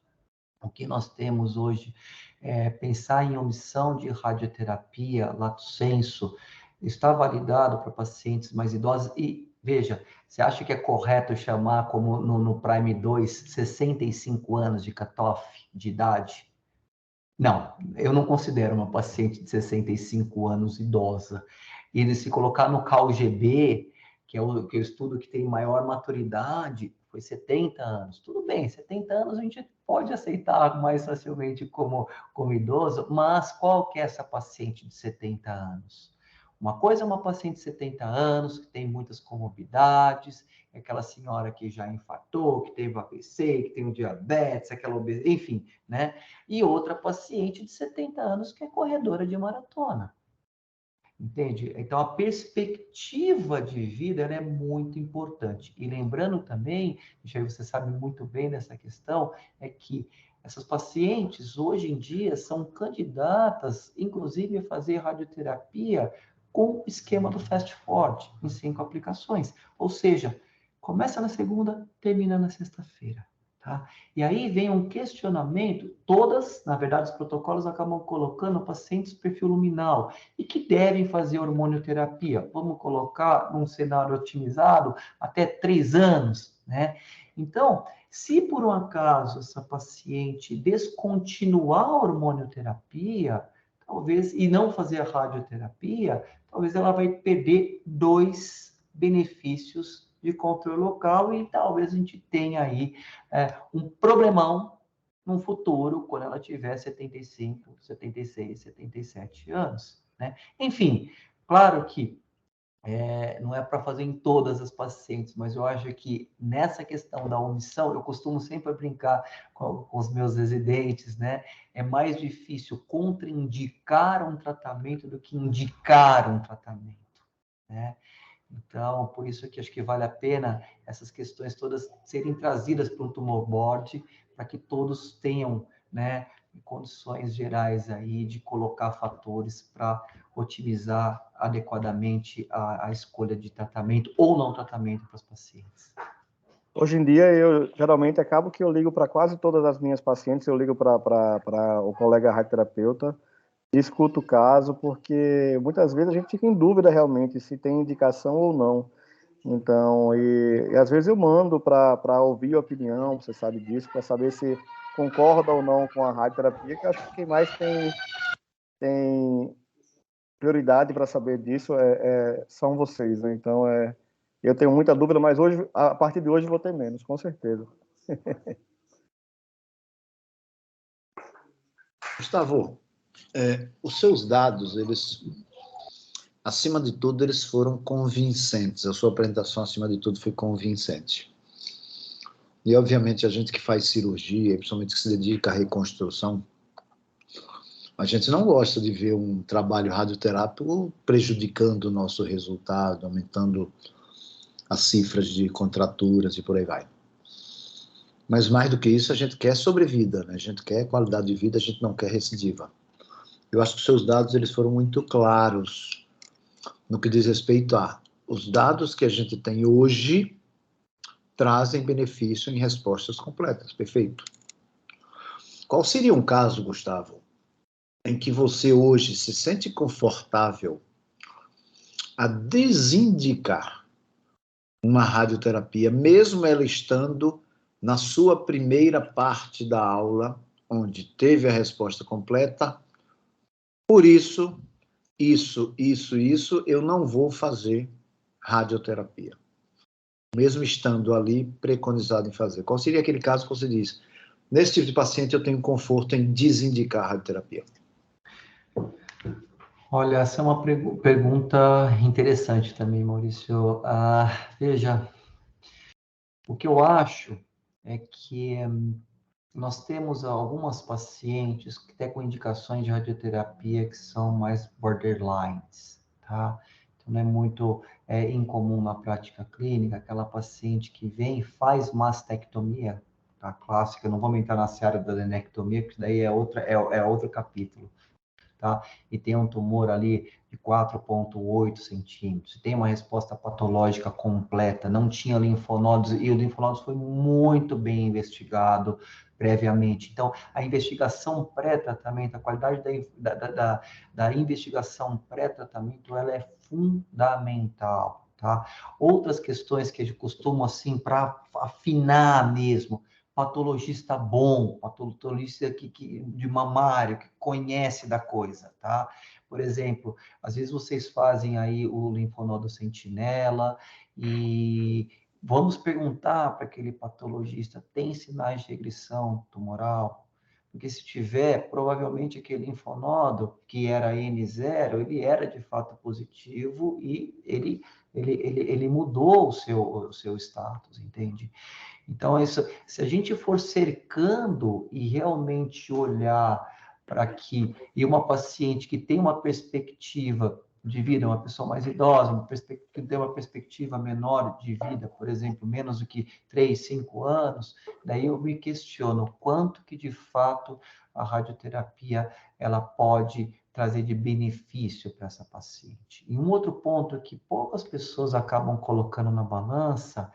[SPEAKER 1] o que nós temos hoje é pensar em omissão de radioterapia, lato sensu, está validado para pacientes mais idosos e veja, você acha que é correto chamar, como no Prime 2, 65 anos de cutoff de idade? Não, eu não considero uma paciente de 65 anos idosa. E se colocar no CALGB, que é o estudo que tem maior maturidade, foi 70 anos. Tudo bem, 70 anos a gente pode aceitar mais facilmente como idoso, mas qual que é essa paciente de 70 anos? Uma coisa é uma paciente de 70 anos, que tem muitas comorbidades, é aquela senhora que já infartou, que teve AVC, que tem um diabetes, aquela obesidade, enfim, né? E outra paciente de 70 anos que é corredora de maratona. Entende? Então, a perspectiva de vida ela é muito importante. E lembrando também, Michel, você sabe muito bem dessa questão, é que essas pacientes, hoje em dia, são candidatas, inclusive, a fazer radioterapia com o esquema do Fast Forward, em 5 aplicações. Ou seja, começa na segunda, termina na sexta-feira. Tá? E aí vem um questionamento, na verdade, os protocolos acabam colocando pacientes perfil luminal e que devem fazer hormonioterapia. Vamos colocar num cenário otimizado até 3 anos, né? Então, se por um acaso essa paciente descontinuar a hormonioterapia, talvez, e não fazer a radioterapia, talvez ela vai perder 2 benefícios de controle local e talvez a gente tenha aí um problemão no futuro, quando ela tiver 75, 76, 77 anos, né? Enfim, claro que não é para fazer em todas as pacientes, mas eu acho que nessa questão da omissão, eu costumo sempre brincar com os meus residentes, né? É mais difícil contraindicar um tratamento do que indicar um tratamento, né? Então, por isso que acho que vale a pena essas questões todas serem trazidas para o tumor board, para que todos tenham, né, condições gerais aí de colocar fatores para otimizar adequadamente a escolha de tratamento ou não tratamento para os pacientes.
[SPEAKER 5] Hoje em dia, eu geralmente acabo que eu ligo para quase todas as minhas pacientes, eu ligo para o colega radioterapeuta, escuto o caso, porque muitas vezes a gente fica em dúvida realmente se tem indicação ou não. Então, e às vezes eu mando para ouvir a opinião, você sabe disso, para saber se concorda ou não com a radioterapia, que eu acho que quem mais tem prioridade para saber disso são vocês, né? Então, eu tenho muita dúvida, mas hoje, a partir de hoje, vou ter menos, com certeza.
[SPEAKER 2] Gustavo, os seus dados, eles, acima de tudo, eles foram convincentes. A sua apresentação, acima de tudo, foi convincente. E, obviamente, a gente que faz cirurgia, principalmente que se dedica à reconstrução, a gente não gosta de ver um trabalho radioterápico prejudicando o nosso resultado, aumentando as cifras de contraturas e por aí vai. Mas mais do que isso, a gente quer sobrevida, né? A gente quer qualidade de vida, a gente não quer recidiva. Eu acho que os seus dados eles foram muito claros no que diz respeito a os dados que a gente tem hoje trazem benefício em respostas completas. Perfeito. Qual seria um caso, Gustavo, em que você hoje se sente confortável a desindicar uma radioterapia, mesmo ela estando na sua primeira parte da aula, onde teve a resposta completa, por isso, eu não vou fazer radioterapia, mesmo estando ali preconizado em fazer. Qual seria aquele caso que você diz, nesse tipo de paciente eu tenho conforto em desindicar a radioterapia?
[SPEAKER 1] Olha, essa é uma pergunta interessante também, Maurício. Veja, o que eu acho é que nós temos algumas pacientes que até com indicações de radioterapia que são mais borderlines, tá? Então, não é muito incomum na prática clínica, aquela paciente que vem e faz mastectomia, tá? Clássica, eu não vou entrar na seara da adenectomia, porque daí é outro capítulo. Tá? E tem um tumor ali de 4,8 centímetros, tem uma resposta patológica completa, não tinha linfonodos, e o linfonodos foi muito bem investigado previamente. Então, a investigação pré-tratamento, a qualidade da investigação pré-tratamento, ela é fundamental, tá? Outras questões que a gente costuma, assim, para afinar mesmo, patologista bom, patologista de mamário, que conhece da coisa, tá? Por exemplo, às vezes vocês fazem aí o linfonodo sentinela e vamos perguntar para aquele patologista, tem sinais de regressão tumoral? Porque se tiver, provavelmente aquele linfonodo, que era N0, ele era de fato positivo e ele mudou o seu status, entende? Então, isso, se a gente for cercando e realmente olhar para que, e uma paciente que tem uma perspectiva de vida, uma pessoa mais idosa, que tem uma perspectiva menor de vida, por exemplo, menos do que 3, 5 anos, daí eu me questiono quanto que de fato a radioterapia ela pode trazer de benefício para essa paciente. E um outro ponto que poucas pessoas acabam colocando na balança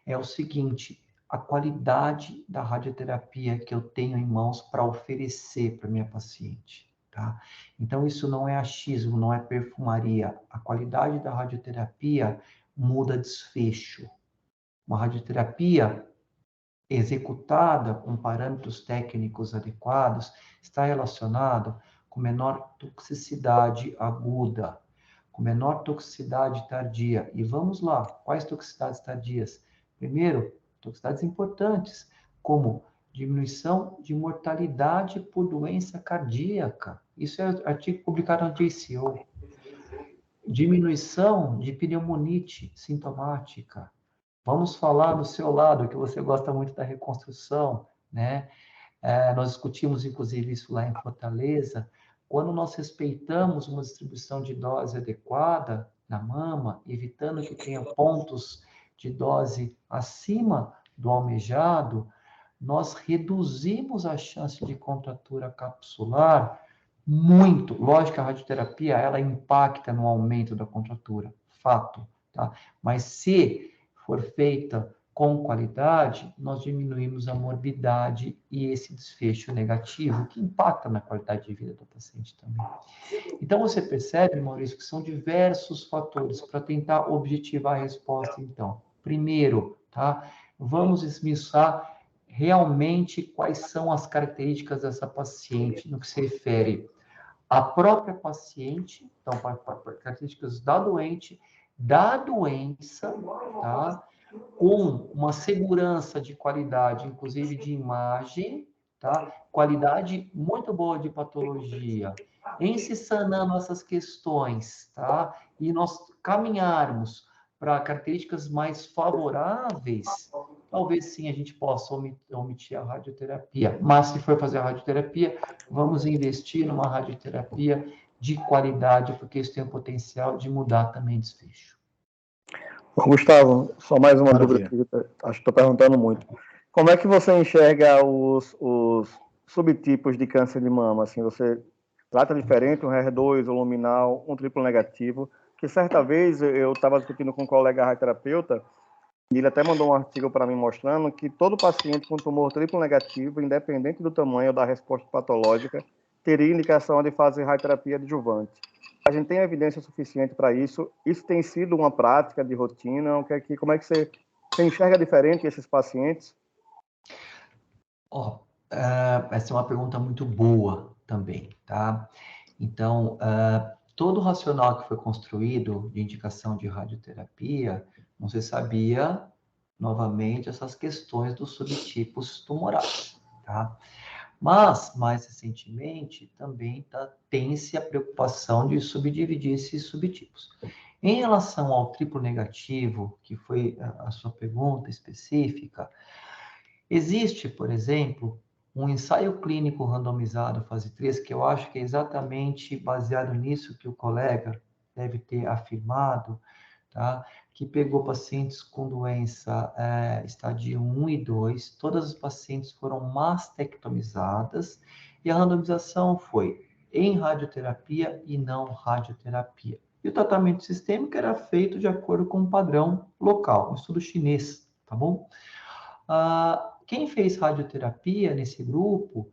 [SPEAKER 1] é o seguinte: a qualidade da radioterapia que eu tenho em mãos para oferecer para minha paciente, tá? Então, isso não é achismo, não é perfumaria. A qualidade da radioterapia muda desfecho. Uma radioterapia executada com parâmetros técnicos adequados está relacionado com menor toxicidade aguda, com menor toxicidade tardia. E vamos lá, quais toxicidades tardias? Primeiro, toxicidades importantes, como diminuição de mortalidade por doença cardíaca. Isso é artigo publicado na JCO. Diminuição de pneumonite sintomática. Vamos falar do seu lado, que você gosta muito da reconstrução, né? Nós discutimos, inclusive, isso lá em Fortaleza. Quando nós respeitamos uma distribuição de dose adequada na mama, evitando que tenha pontos de dose acima do almejado, nós reduzimos a chance de contratura capsular muito. Lógico que a radioterapia, ela impacta no aumento da contratura, fato, tá? Mas se for feita com qualidade, nós diminuímos a morbidade e esse desfecho negativo, que impacta na qualidade de vida do paciente também. Então, você percebe, Maurício, que são diversos fatores para tentar objetivar a resposta, então. Primeiro, tá? Vamos esmiuçar realmente quais são as características dessa paciente no que se refere à própria paciente, então, para características da doente, da doença, tá? Com uma segurança de qualidade, inclusive de imagem, tá? Qualidade muito boa de patologia. Em se sanando essas questões, tá? E nós caminharmos para características mais favoráveis, talvez sim a gente possa omitir a radioterapia. Mas se for fazer a radioterapia, vamos investir numa radioterapia de qualidade, porque isso tem o potencial de mudar também desfecho.
[SPEAKER 5] Bom, Gustavo, só mais uma
[SPEAKER 2] Maravilha.
[SPEAKER 5] dúvida que acho que estou perguntando muito. Como é que você enxerga os subtipos de câncer de mama? Assim, você trata diferente um HER2, um luminal, um triplo negativo? Que certa vez eu estava discutindo com um colega radioterapeuta e ele até mandou um artigo para mim mostrando que todo paciente com tumor triplo negativo, independente do tamanho ou da resposta patológica, teria indicação de fazer radioterapia adjuvante. A gente tem evidência suficiente para isso? Isso tem sido uma prática de rotina? Como é que você enxerga diferente esses pacientes?
[SPEAKER 1] Essa é uma pergunta muito boa também, tá? Então, todo o racional que foi construído de indicação de radioterapia, não se sabia, novamente, essas questões dos subtipos tumorais, tá? Mas, mais recentemente, também tem-se a preocupação de subdividir esses subtipos. Em relação ao triplo negativo, que foi a sua pergunta específica, existe, por exemplo, um ensaio clínico randomizado, fase 3, que eu acho que é exatamente baseado nisso que o colega deve ter afirmado, tá? Que pegou pacientes com doença estádio 1 e 2, todas as pacientes foram mastectomizadas, e a randomização foi em radioterapia e não radioterapia. E o tratamento sistêmico era feito de acordo com um padrão local, um estudo chinês, tá bom? Quem fez radioterapia nesse grupo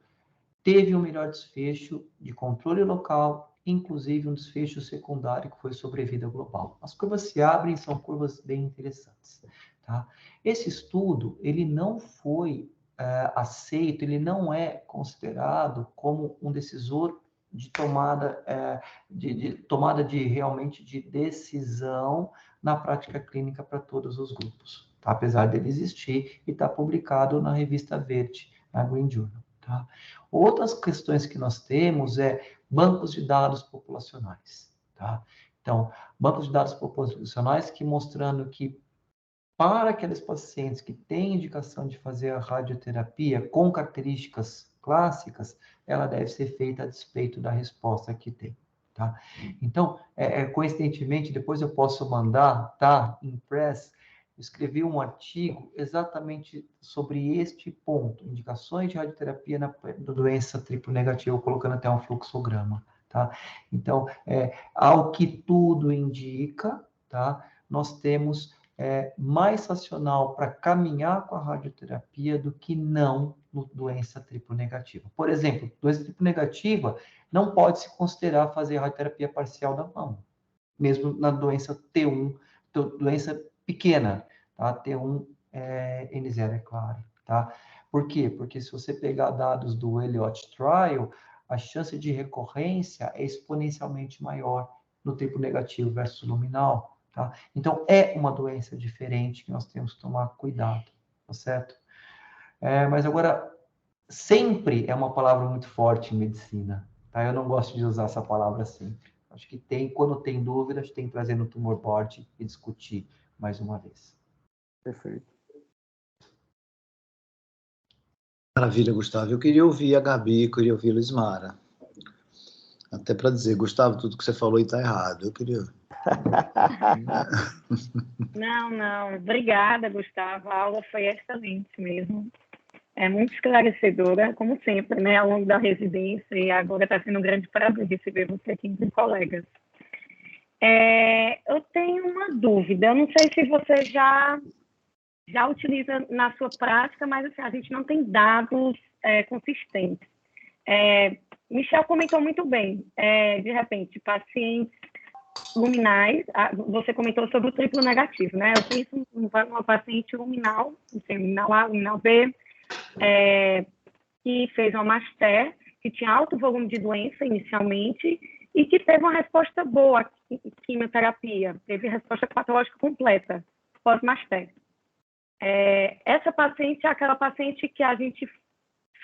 [SPEAKER 1] teve um melhor desfecho de controle local, inclusive um desfecho secundário que foi sobrevida global. As curvas se abrem, são curvas bem interessantes, tá? Esse estudo, ele não foi aceito, ele não é considerado como um decisor de tomada, tomada de realmente de decisão na prática clínica para todos os grupos, tá? Apesar dele existir e estar publicado na revista Verde, na Green Journal, tá? Outras questões que nós temos bancos de dados populacionais, tá? Então, bancos de dados populacionais que mostrando que para aqueles pacientes que têm indicação de fazer a radioterapia com características clássicas, ela deve ser feita a despeito da resposta que tem, tá? Então, coincidentemente, depois eu posso mandar, tá? Em press, eu escrevi um artigo exatamente sobre este ponto, indicações de radioterapia na doença triplo negativa, colocando até um fluxograma, tá? Então, ao que tudo indica, tá? Nós temos mais racional para caminhar com a radioterapia do que não no doença triplo negativa. Por exemplo, doença triplo negativa não pode se considerar fazer radioterapia parcial da mama, mesmo na doença T1, doença pequena, tá? T1 N0, é claro, tá? Por quê? Porque se você pegar dados do Elliott Trial, a chance de recorrência é exponencialmente maior no triplo negativo versus luminal, tá? Então, é uma doença diferente que nós temos que tomar cuidado, tá certo? Mas agora, sempre é uma palavra muito forte em medicina, tá? Eu não gosto de usar essa palavra sempre. Acho que quando tem dúvidas, tem que trazer no tumor board e discutir mais uma vez.
[SPEAKER 5] Perfeito.
[SPEAKER 2] Maravilha, Gustavo. Eu queria ouvir a Gabi, eu queria ouvir a Luizmara. Até para dizer, Gustavo, tudo que você falou aí está errado. Eu queria...
[SPEAKER 6] Não. Obrigada, Gustavo. A aula foi excelente mesmo. É muito esclarecedora, como sempre, né, ao longo da residência, e agora está sendo um grande prazer receber você aqui entre colegas. Eu tenho uma dúvida, eu não sei se você já utiliza na sua prática, mas assim, a gente não tem dados consistentes. Michel comentou muito bem, de repente, pacientes luminais, você comentou sobre o triplo negativo, né? Eu penso uma paciente luminal, não sei, luminal A, luminal B, que fez uma masté, que tinha alto volume de doença inicialmente e que teve uma resposta boa à quimioterapia, teve resposta patológica completa pós-masté. Essa paciente é aquela paciente que a gente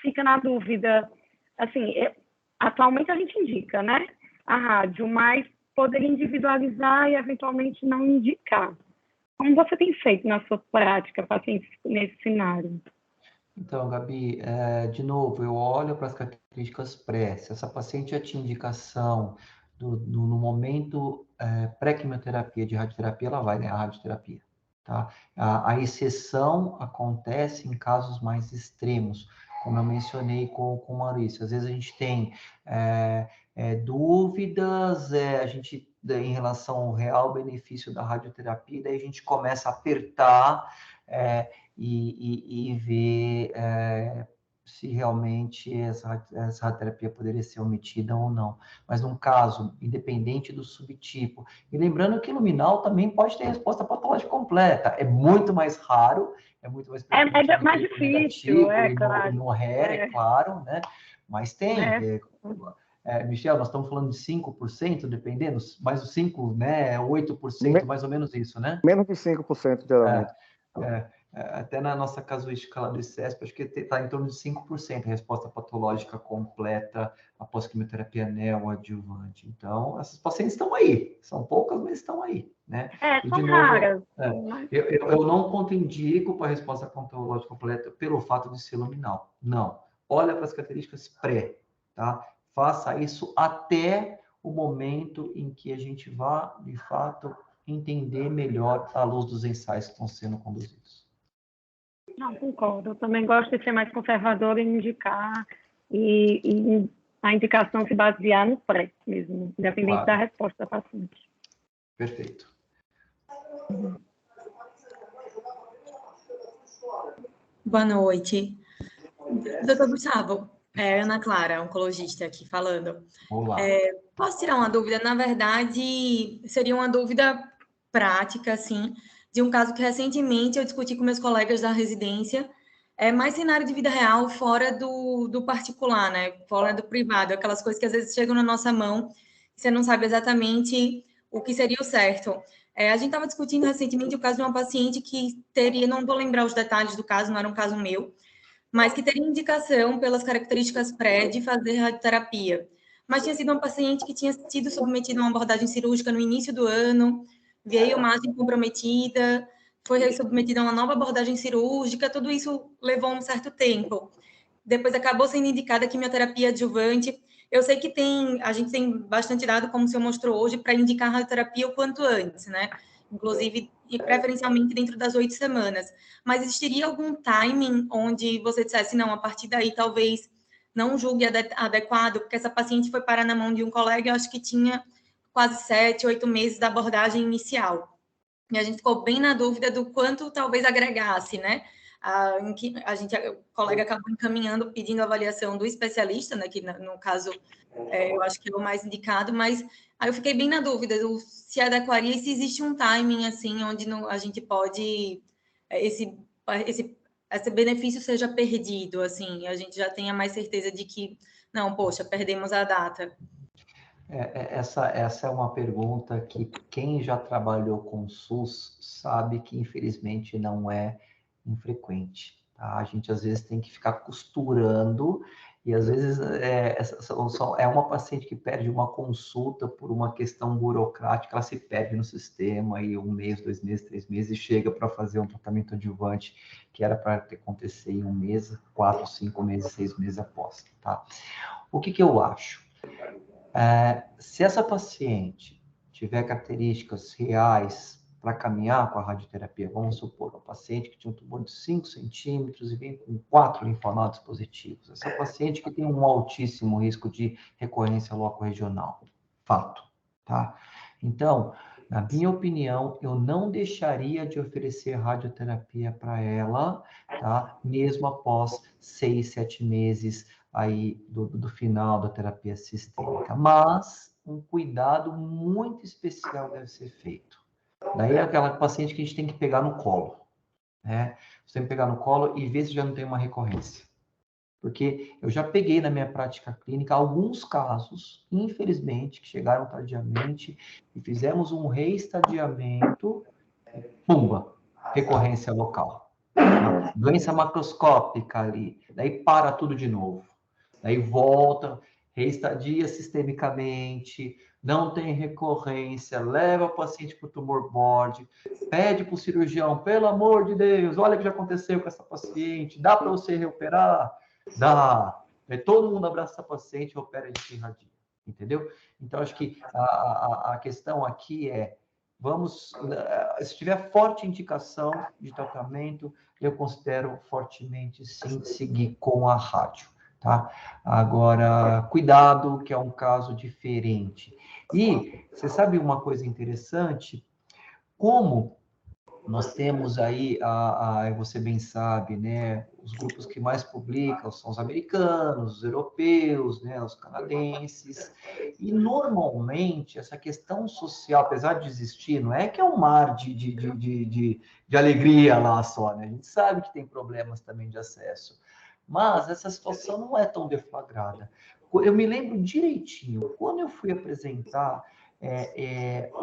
[SPEAKER 6] fica na dúvida, assim, atualmente a gente indica, né, a rádio, mas poderia individualizar e eventualmente não indicar. Como você tem feito na sua prática, pacientes nesse cenário?
[SPEAKER 1] Então, Gabi, de novo, eu olho para as características pré. Se essa paciente já tinha indicação no momento pré-quimioterapia de radioterapia, ela vai ganhar radioterapia. Tá? A exceção acontece em casos mais extremos, como eu mencionei com o Maurício. Às vezes a gente tem dúvidas, em relação ao real benefício da radioterapia, daí a gente começa a apertar e ver se realmente essa radioterapia poderia ser omitida ou não. Mas num caso, independente do subtipo. E lembrando que luminal também pode ter resposta patológica completa. É muito mais raro, é muito mais frequente no
[SPEAKER 6] mais
[SPEAKER 1] triplo
[SPEAKER 6] difícil,
[SPEAKER 1] negativo
[SPEAKER 6] claro.
[SPEAKER 1] e no RER, é claro, né? Mas tem. Michel, nós estamos falando de 5%, dependendo, mais os 5%, né? 8%, mais ou menos isso, né?
[SPEAKER 5] Menos de 5%, geralmente.
[SPEAKER 1] Até na nossa casuística lá do ICESP, acho que está em torno de 5% a resposta patológica completa após quimioterapia neoadjuvante. Então, essas pacientes estão aí. São poucas, mas estão aí, né?
[SPEAKER 6] São raras.
[SPEAKER 1] Eu não contraindico para a resposta patológica completa pelo fato de ser luminal. Não. Olha para as características pré, tá? Faça isso até o momento em que a gente vá, de fato, entender melhor à luz dos ensaios que estão sendo conduzidos.
[SPEAKER 6] Não, concordo. Eu também gosto de ser mais conservadora e indicar, e a indicação se basear no pré mesmo, independente da resposta da paciente.
[SPEAKER 1] Perfeito.
[SPEAKER 7] Boa noite. Doutor Gustavo, Ana Clara, oncologista aqui falando.
[SPEAKER 1] Olá.
[SPEAKER 7] Posso tirar uma dúvida? Na verdade, seria uma dúvida prática, assim, de um caso que recentemente eu discuti com meus colegas da residência, mais cenário de vida real fora do particular, né? Fora do privado, aquelas coisas que às vezes chegam na nossa mão e você não sabe exatamente o que seria o certo. A gente estava discutindo recentemente o caso de uma paciente que teria, não vou lembrar os detalhes do caso, não era um caso meu, mas que teria indicação pelas características pré de fazer radioterapia. Mas tinha sido uma paciente que tinha sido submetida a uma abordagem cirúrgica no início do ano, veio margem comprometida, foi submetida a uma nova abordagem cirúrgica, tudo isso levou um certo tempo. Depois acabou sendo indicada a quimioterapia adjuvante. Eu sei que a gente tem bastante dado, como o senhor mostrou hoje, para indicar a radioterapia o quanto antes, né? Inclusive, e preferencialmente dentro das 8 semanas. Mas existiria algum timing onde você dissesse, não, a partir daí talvez não julgue adequado, porque essa paciente foi parar na mão de um colega, eu acho que tinha quase 7, 8 meses da abordagem inicial. E a gente ficou bem na dúvida do quanto talvez agregasse, né? O colega acabou encaminhando, pedindo avaliação do especialista, né? Que no caso, eu acho que é o mais indicado, mas aí eu fiquei bem na dúvida se adequaria e se existe um timing, assim, onde a gente pode esse benefício seja perdido, assim, a gente já tenha mais certeza de que, não, poxa, perdemos a data.
[SPEAKER 1] Essa é uma pergunta que quem já trabalhou com SUS sabe que, infelizmente, não é infrequente. Tá? A gente, às vezes, tem que ficar costurando E às vezes é uma paciente que perde uma consulta por uma questão burocrática, ela se perde no sistema e 1 mês, 2 meses, 3 meses, chega para fazer um tratamento adjuvante que era para acontecer em 1 mês, 4, 5 meses, 6 meses após, tá? O que eu acho? Se essa paciente tiver características reais para caminhar com a radioterapia, vamos supor, uma paciente que tinha um tumor de 5 centímetros e vem com 4 linfonodos positivos. Essa paciente que tem um altíssimo risco de recorrência loco-regional. Fato, tá? Então, na minha opinião, eu não deixaria de oferecer radioterapia para ela, tá? Mesmo após 6, 7 meses aí do final da terapia sistêmica. Mas um cuidado muito especial deve ser feito. Daí é aquela paciente que a gente tem que pegar no colo, né? Você tem que pegar no colo e ver se já não tem uma recorrência. Porque eu já peguei na minha prática clínica alguns casos, infelizmente, que chegaram tardiamente e fizemos um reestadiamento, pumba, recorrência local. Tá? Doença macroscópica ali, daí para tudo de novo. Daí volta, reestadia sistemicamente, não tem recorrência, leva o paciente para o tumor board, pede para o cirurgião, pelo amor de Deus, olha o que já aconteceu com essa paciente, dá para você reoperar? Dá. Aí todo mundo abraça essa paciente e opera, a gente irradia, entendeu? Então, acho que a questão aqui é, se tiver forte indicação de tratamento, eu considero fortemente, sim, seguir com a rádio. Tá? Agora, cuidado, que é um caso diferente. E você sabe uma coisa interessante? Como nós temos aí, você bem sabe, né? Os grupos que mais publicam são os americanos, os europeus, né? Os canadenses. E normalmente essa questão social, apesar de existir, não é que é um mar de alegria lá só, né? A gente sabe que tem problemas também de acesso. Mas essa situação não é tão deflagrada. Eu me lembro direitinho, quando eu fui apresentar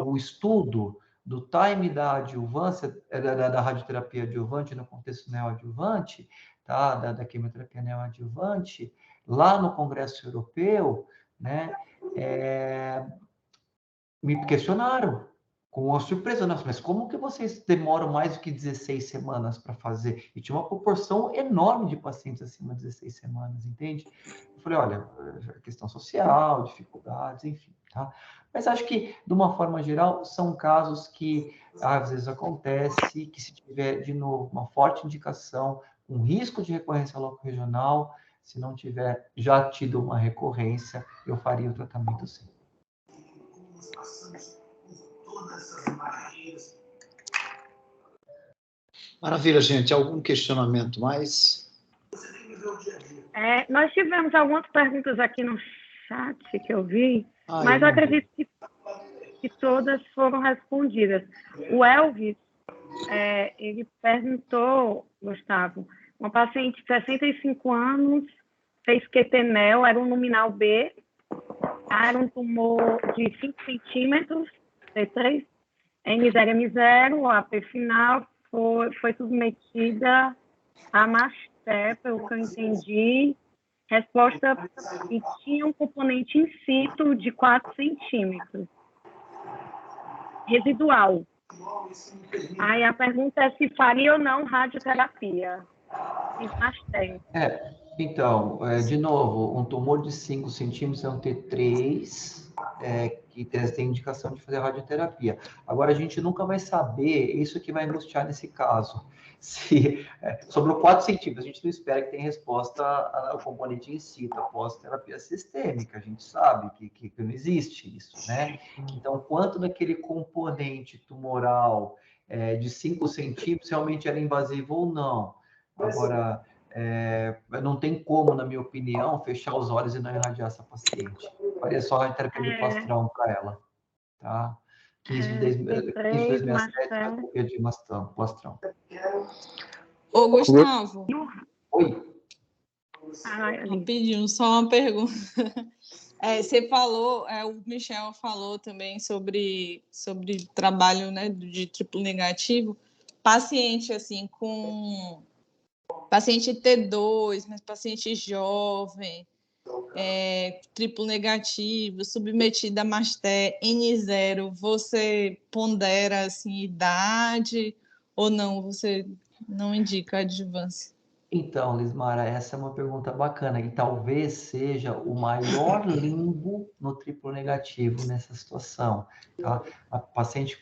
[SPEAKER 1] o estudo do time da adjuvância, da radioterapia adjuvante no contexto neoadjuvante, tá? da quimioterapia neoadjuvante, lá no Congresso Europeu, né? Me questionaram com uma surpresa, nossa, mas como que vocês demoram mais do que 16 semanas para fazer? E tinha uma proporção enorme de pacientes acima de 16 semanas, entende? Eu falei, olha, questão social, dificuldades, enfim, tá? Mas acho que, de uma forma geral, são casos que às vezes acontece, que se tiver, de novo, uma forte indicação, um risco de recorrência loco-regional, se não tiver já tido uma recorrência, eu faria o tratamento sim.
[SPEAKER 2] Maravilha, gente. Algum questionamento mais?
[SPEAKER 6] Nós tivemos algumas perguntas aqui no chat que eu vi, mas eu acredito que todas foram respondidas. O Elvis, ele perguntou, Gustavo, uma paciente de 65 anos, fez QTNEL, era um luminal B, era um tumor de 5 centímetros, T3, M0, AP final, foi submetida a Masté, pelo que eu entendi, resposta, e tinha um componente in situ de 4 centímetros, residual. Aí a pergunta é se faria ou não radioterapia em Masté.
[SPEAKER 1] Então, de novo, um tumor de 5 centímetros é um T3, que tem indicação de fazer radioterapia. Agora, a gente nunca vai saber, isso que vai angustiar nesse caso. Se sobrou 4 centímetros, a gente não espera que tenha resposta ao componente in situ após terapia sistêmica. A gente sabe que não existe isso, né? Então, quanto daquele componente tumoral de 5 centímetros realmente era invasivo ou não? Agora, não tem como, na minha opinião, fechar os olhos e não irradiar essa paciente. Faria só a terapia de plastrão para ela, tá? 15/267 vai morrer de plastrão.
[SPEAKER 4] Ô, Gustavo.
[SPEAKER 1] Oi.
[SPEAKER 4] Rapidinho, só uma pergunta. Você falou, o Michel falou também sobre trabalho, né, de triplo negativo. Paciente, assim, com paciente T2, mas paciente jovem, triplo negativo, submetida a Masté, N0, você pondera assim, idade ou não? Você não indica adjuvância?
[SPEAKER 1] Então, Lismara, essa é uma pergunta bacana, que talvez seja o maior limbo no triplo negativo nessa situação, tá? A paciente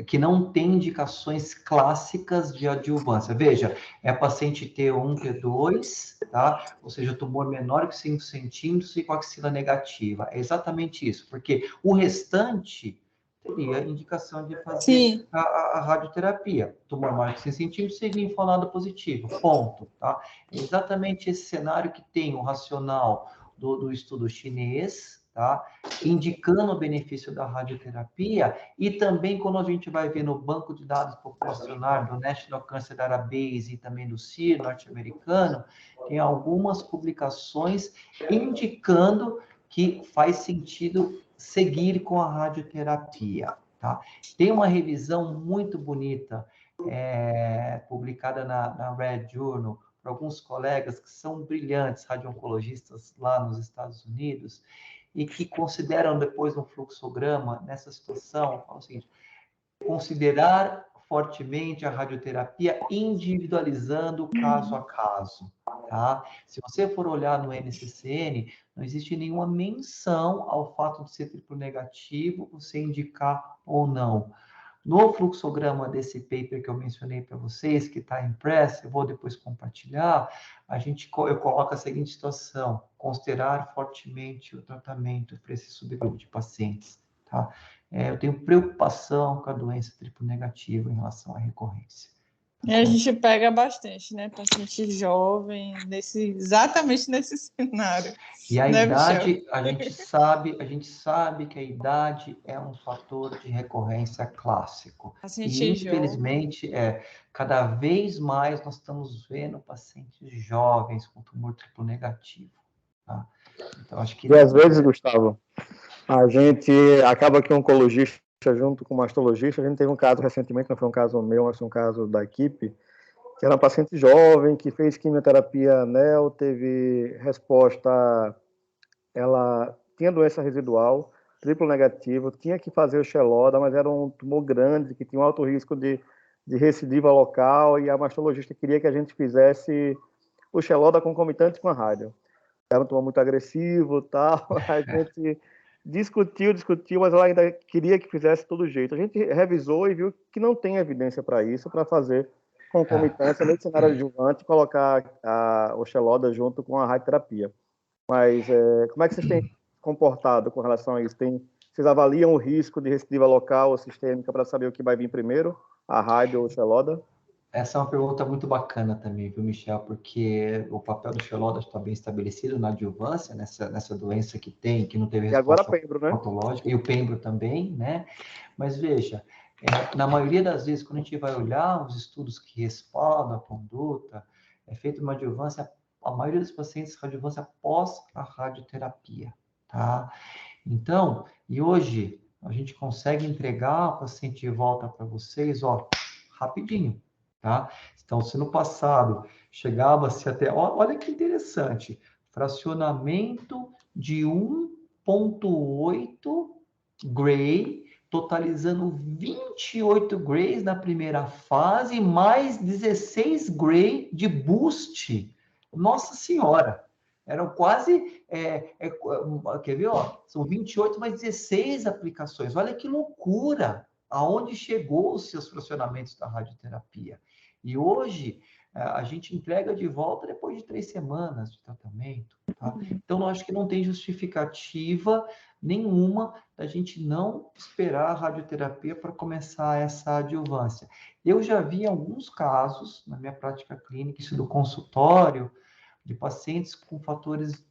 [SPEAKER 1] que não tem indicações clássicas de adjuvância. Veja, é paciente T1, T2, tá? Ou seja, tumor menor que 5 centímetros e com axila negativa. É exatamente isso, porque o restante teria indicação de fazer a radioterapia. Tumor maior que 6 centímetros e linfonodo positivo, ponto, tá? É exatamente esse cenário que tem o racional do estudo chinês, tá? Indicando o benefício da radioterapia, e também quando a gente vai ver no banco de dados populacional do National Cancer Database e também do CIR norte-americano, tem algumas publicações indicando que faz sentido seguir com a radioterapia, tá? Tem uma revisão muito bonita, publicada na Red Journal, por alguns colegas que são brilhantes radio-oncologistas lá nos Estados Unidos, e que consideram depois no fluxograma, nessa situação, falam o seguinte: considerar fortemente a radioterapia individualizando caso a caso, tá? Se você for olhar no NCCN, não existe nenhuma menção ao fato de ser triplo negativo, você indicar ou não. No fluxograma desse paper que eu mencionei para vocês, que está impresso, eu vou depois compartilhar, eu coloco a seguinte situação: considerar fortemente o tratamento para esse subgrupo de pacientes, tá? Eu tenho preocupação com a doença triplo negativa em relação à recorrência.
[SPEAKER 4] E a gente pega bastante, né? Paciente jovem, exatamente nesse cenário.
[SPEAKER 1] E a
[SPEAKER 4] né,
[SPEAKER 1] idade,
[SPEAKER 4] Michel?
[SPEAKER 1] a gente sabe que a idade é um fator de recorrência clássico.
[SPEAKER 4] Paciente
[SPEAKER 1] E, infelizmente, cada vez mais nós estamos vendo pacientes jovens com tumor triplo negativo. Tá? Então, acho que...
[SPEAKER 5] E às vezes, Gustavo, a gente acaba que um oncologista, junto com o mastologista, a gente teve um caso recentemente, não foi um caso meu, mas foi um caso da equipe, que era uma paciente jovem que fez quimioterapia NEL, teve resposta, ela tinha doença residual, triplo negativo, tinha que fazer o Xeloda, mas era um tumor grande, que tinha um alto risco de recidiva local, e a mastologista queria que a gente fizesse o Xeloda concomitante com a rádio. Era um tumor muito agressivo, tal, a gente discutiu, mas ela ainda queria que fizesse todo jeito. A gente revisou e viu que não tem evidência para isso, para fazer concomitância nesse cenário adjuvante, colocar o Xeloda junto com a radioterapia. Mas como é que vocês têm comportado com relação a isso? Vocês avaliam o risco de recidiva local ou sistêmica para saber o que vai vir primeiro, a rádio ou o Xeloda?
[SPEAKER 1] Essa é uma pergunta muito bacana também, viu, Michel? Porque o papel do Xeloda está bem estabelecido na adjuvância, nessa doença que não teve resposta
[SPEAKER 5] e agora pembro, né?
[SPEAKER 1] patológica, e o pembro também, né? Mas veja, na maioria das vezes, quando a gente vai olhar os estudos que respaldam a conduta, é feita uma adjuvância, a maioria dos pacientes, adjuvância após a radioterapia, tá? Então, e hoje, a gente consegue entregar o paciente de volta para vocês, rapidinho. Tá? Então, se no passado chegava-se até... Olha que interessante. Fracionamento de 1,8 Gray, totalizando 28 Grays na primeira fase, mais 16 Gray de boost. Nossa Senhora! Eram quase... quer ver? São 28 mais 16 aplicações. Olha que loucura! Aonde chegou os seus fracionamentos da radioterapia. E hoje, a gente entrega de volta depois de 3 semanas de tratamento. Tá? Então, eu acho que não tem justificativa nenhuma da gente não esperar a radioterapia para começar essa adjuvância. Eu já vi alguns casos, na minha prática clínica, isso do consultório, de pacientes com fatores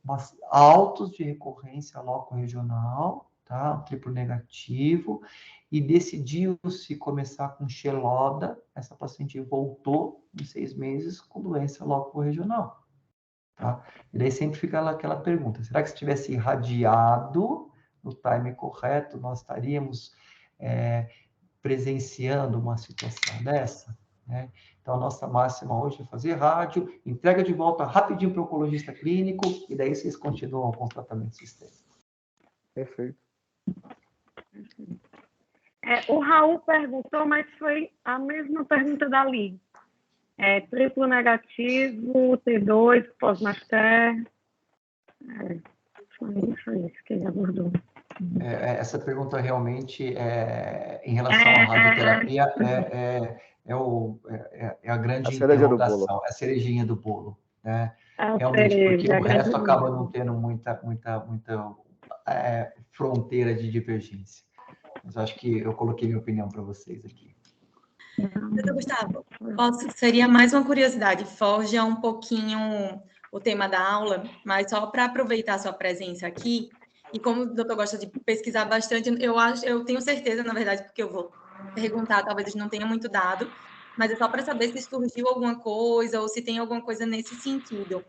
[SPEAKER 1] altos de recorrência loco-regional, tá? Triplo negativo, e decidiu-se começar com Xeloda. Essa paciente voltou em 6 meses com doença loco-regional, tá? E daí sempre fica aquela pergunta: será que se tivesse irradiado no time correto, nós estaríamos presenciando uma situação dessa? né? Então, a nossa máxima hoje é fazer rádio, entrega de volta rapidinho para o oncologista clínico, e daí vocês continuam com o tratamento sistêmico.
[SPEAKER 5] Perfeito.
[SPEAKER 6] O Raul perguntou, mas foi a mesma pergunta dali. Triplo negativo, T2, pós-master. Foi isso que ele abordou.
[SPEAKER 1] Essa pergunta realmente, em relação à radioterapia, é a grande interrogação, é a cerejinha do bolo, né? Realmente, porque o resto acaba não tendo muita fronteira de divergência. Mas acho que eu coloquei minha opinião para vocês aqui.
[SPEAKER 7] Doutor Gustavo, seria mais uma curiosidade, forja um pouquinho o tema da aula, mas só para aproveitar a sua presença aqui, e como o doutor gosta de pesquisar bastante, eu tenho certeza, na verdade, porque eu vou perguntar, talvez a gente não tenha muito dado, mas é só para saber se surgiu alguma coisa ou se tem alguma coisa nesse sentido.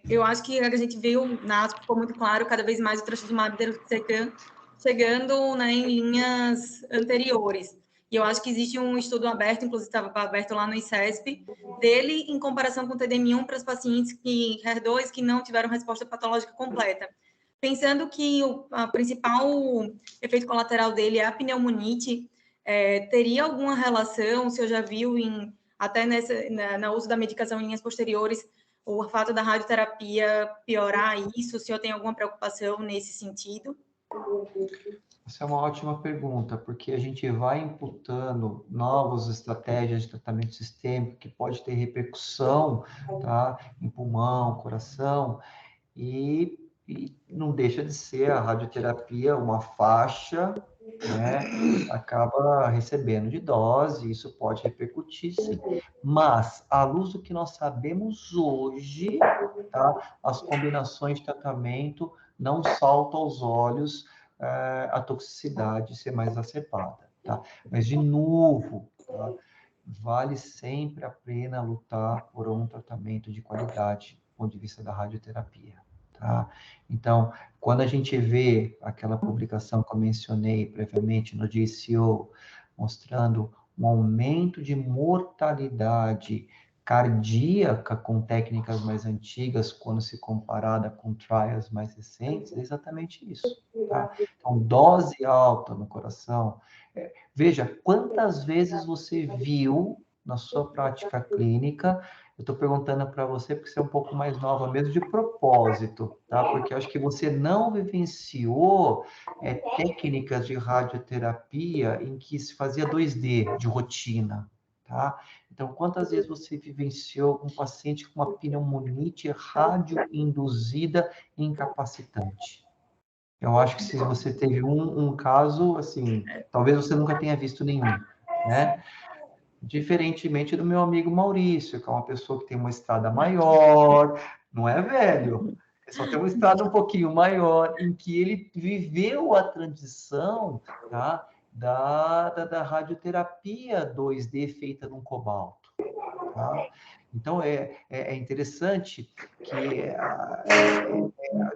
[SPEAKER 7] Eu acho que a gente viu, ficou muito claro, cada vez mais o trastuzumab deruxtecan chegando, né, em linhas anteriores. E eu acho que existe um estudo aberto, inclusive estava aberto lá no ICESP, dele em comparação com o TDM1 para os pacientes HER2 que não tiveram resposta patológica completa. Pensando que o principal efeito colateral dele é a pneumonite, teria alguma relação, se eu já viu até no uso da medicação em linhas posteriores, o fato da radioterapia piorar isso, se eu tenho alguma preocupação nesse sentido?
[SPEAKER 1] Essa é uma ótima pergunta, porque a gente vai imputando novas estratégias de tratamento sistêmico que pode ter repercussão, tá, em pulmão, coração, e não deixa de ser a radioterapia uma faixa, né, acaba recebendo de dose, isso pode repercutir, sim. Mas, à luz do que nós sabemos hoje, tá, as combinações de tratamento não saltam aos olhos a toxicidade ser mais exacerbada, tá? Mas, de novo, tá, vale sempre a pena lutar por um tratamento de qualidade, do ponto de vista da radioterapia, tá? Então, quando a gente vê aquela publicação que eu mencionei previamente no JCO, mostrando um aumento de mortalidade cardíaca com técnicas mais antigas, quando se comparada com trials mais recentes, é exatamente isso, tá? Então, dose alta no coração. Veja, quantas vezes você viu na sua prática clínica, eu estou perguntando para você, porque você é um pouco mais nova mesmo, de propósito, tá? Porque eu acho que você não vivenciou técnicas de radioterapia em que se fazia 2D de rotina, tá? Então, quantas vezes você vivenciou um paciente com uma pneumonite radioinduzida incapacitante? Eu acho que se você teve um caso, assim, talvez você nunca tenha visto nenhum, né? Diferentemente do meu amigo Maurício, que é uma pessoa que tem uma estrada maior, não é velho, só tem uma estrada um pouquinho maior, em que ele viveu a transição, tá, da radioterapia 2D feita num cobalto, tá? Então, é interessante que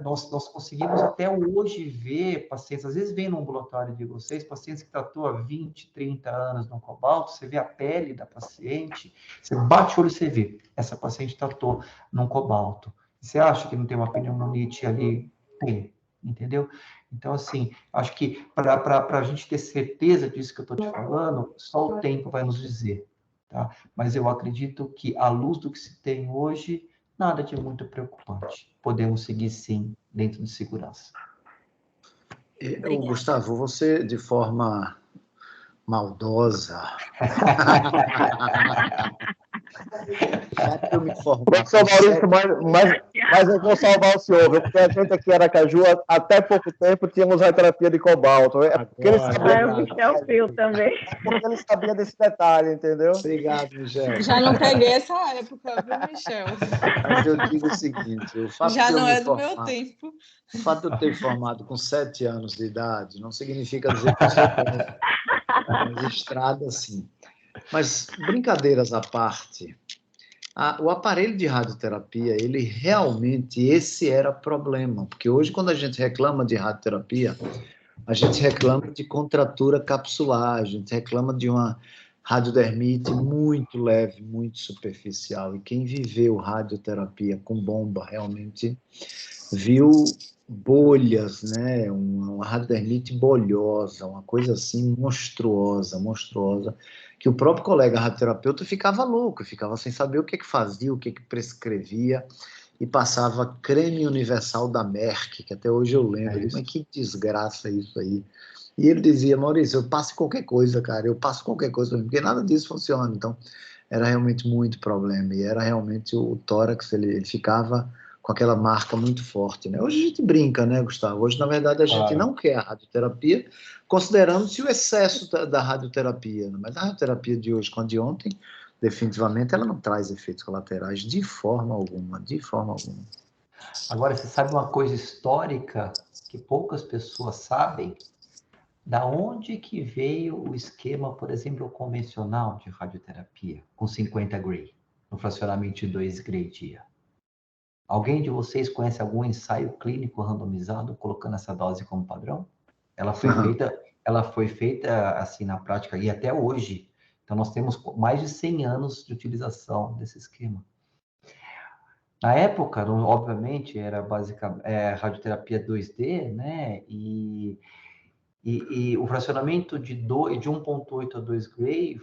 [SPEAKER 1] nós conseguimos até hoje ver pacientes, às vezes vem no ambulatório de vocês, pacientes que tratou há 20, 30 anos no cobalto, você vê a pele da paciente, você bate o olho e você vê, essa paciente tratou num cobalto. Você acha que não tem uma pneumonite ali? Tem, entendeu? Então, assim, acho que para a gente ter certeza disso que eu estou te falando, só o tempo vai nos dizer, tá? Mas eu acredito que, à luz do que se tem hoje, nada de muito preocupante. Podemos seguir, sim, dentro de segurança.
[SPEAKER 2] Gustavo, você, de forma maldosa...
[SPEAKER 5] Professor Maurício, mas eu vou salvar o senhor, viu? Porque a gente aqui em Aracaju, até pouco tempo, tínhamos radioterapia de cobalto. Porque ele sabia desse detalhe, entendeu?
[SPEAKER 2] Obrigado, Michel.
[SPEAKER 4] Já não peguei essa época, viu, Michel?
[SPEAKER 2] Mas eu digo o seguinte, o fato
[SPEAKER 4] já
[SPEAKER 2] de
[SPEAKER 4] não é do meu tempo.
[SPEAKER 2] O fato de eu ter formado com 7 anos de idade não significa dizer que eu sou bom. Mas estrada, sim. Mas, brincadeiras à parte, o aparelho de radioterapia, ele realmente, esse era problema, porque hoje, quando a gente reclama de radioterapia, a gente reclama de contratura capsular, a gente reclama de uma radiodermite muito leve, muito superficial. E quem viveu radioterapia com bomba realmente viu bolhas, né? Uma radiodermite bolhosa, uma coisa assim monstruosa, monstruosa, que o próprio colega radioterapeuta ficava louco, ficava sem saber o que fazia, o que prescrevia, e passava creme universal da Merck, que até hoje eu lembro. Mas que desgraça isso aí. E ele dizia, Maurício, eu passo qualquer coisa, cara, eu passo qualquer coisa, porque nada disso funciona. Então, era realmente muito problema, e era realmente o tórax, ele ficava com aquela marca muito forte, né? Hoje a gente brinca, né, Gustavo? Hoje, na verdade, a gente não quer a radioterapia, considerando-se o excesso da radioterapia, né? Mas a radioterapia de hoje com a de ontem, definitivamente, ela não traz efeitos colaterais de forma alguma, de forma alguma.
[SPEAKER 1] Agora, você sabe uma coisa histórica que poucas pessoas sabem? Da onde que veio o esquema, por exemplo, convencional de radioterapia, com 50 Gray, no fracionamento de 2 Gray dia? Alguém de vocês conhece algum ensaio clínico randomizado colocando essa dose como padrão? Ela foi feita assim na prática e até hoje. Então nós temos mais de 100 anos de utilização desse esquema. Na época, obviamente, era basicamente radioterapia 2D, né? E o fracionamento de 1,8 a 2 Gray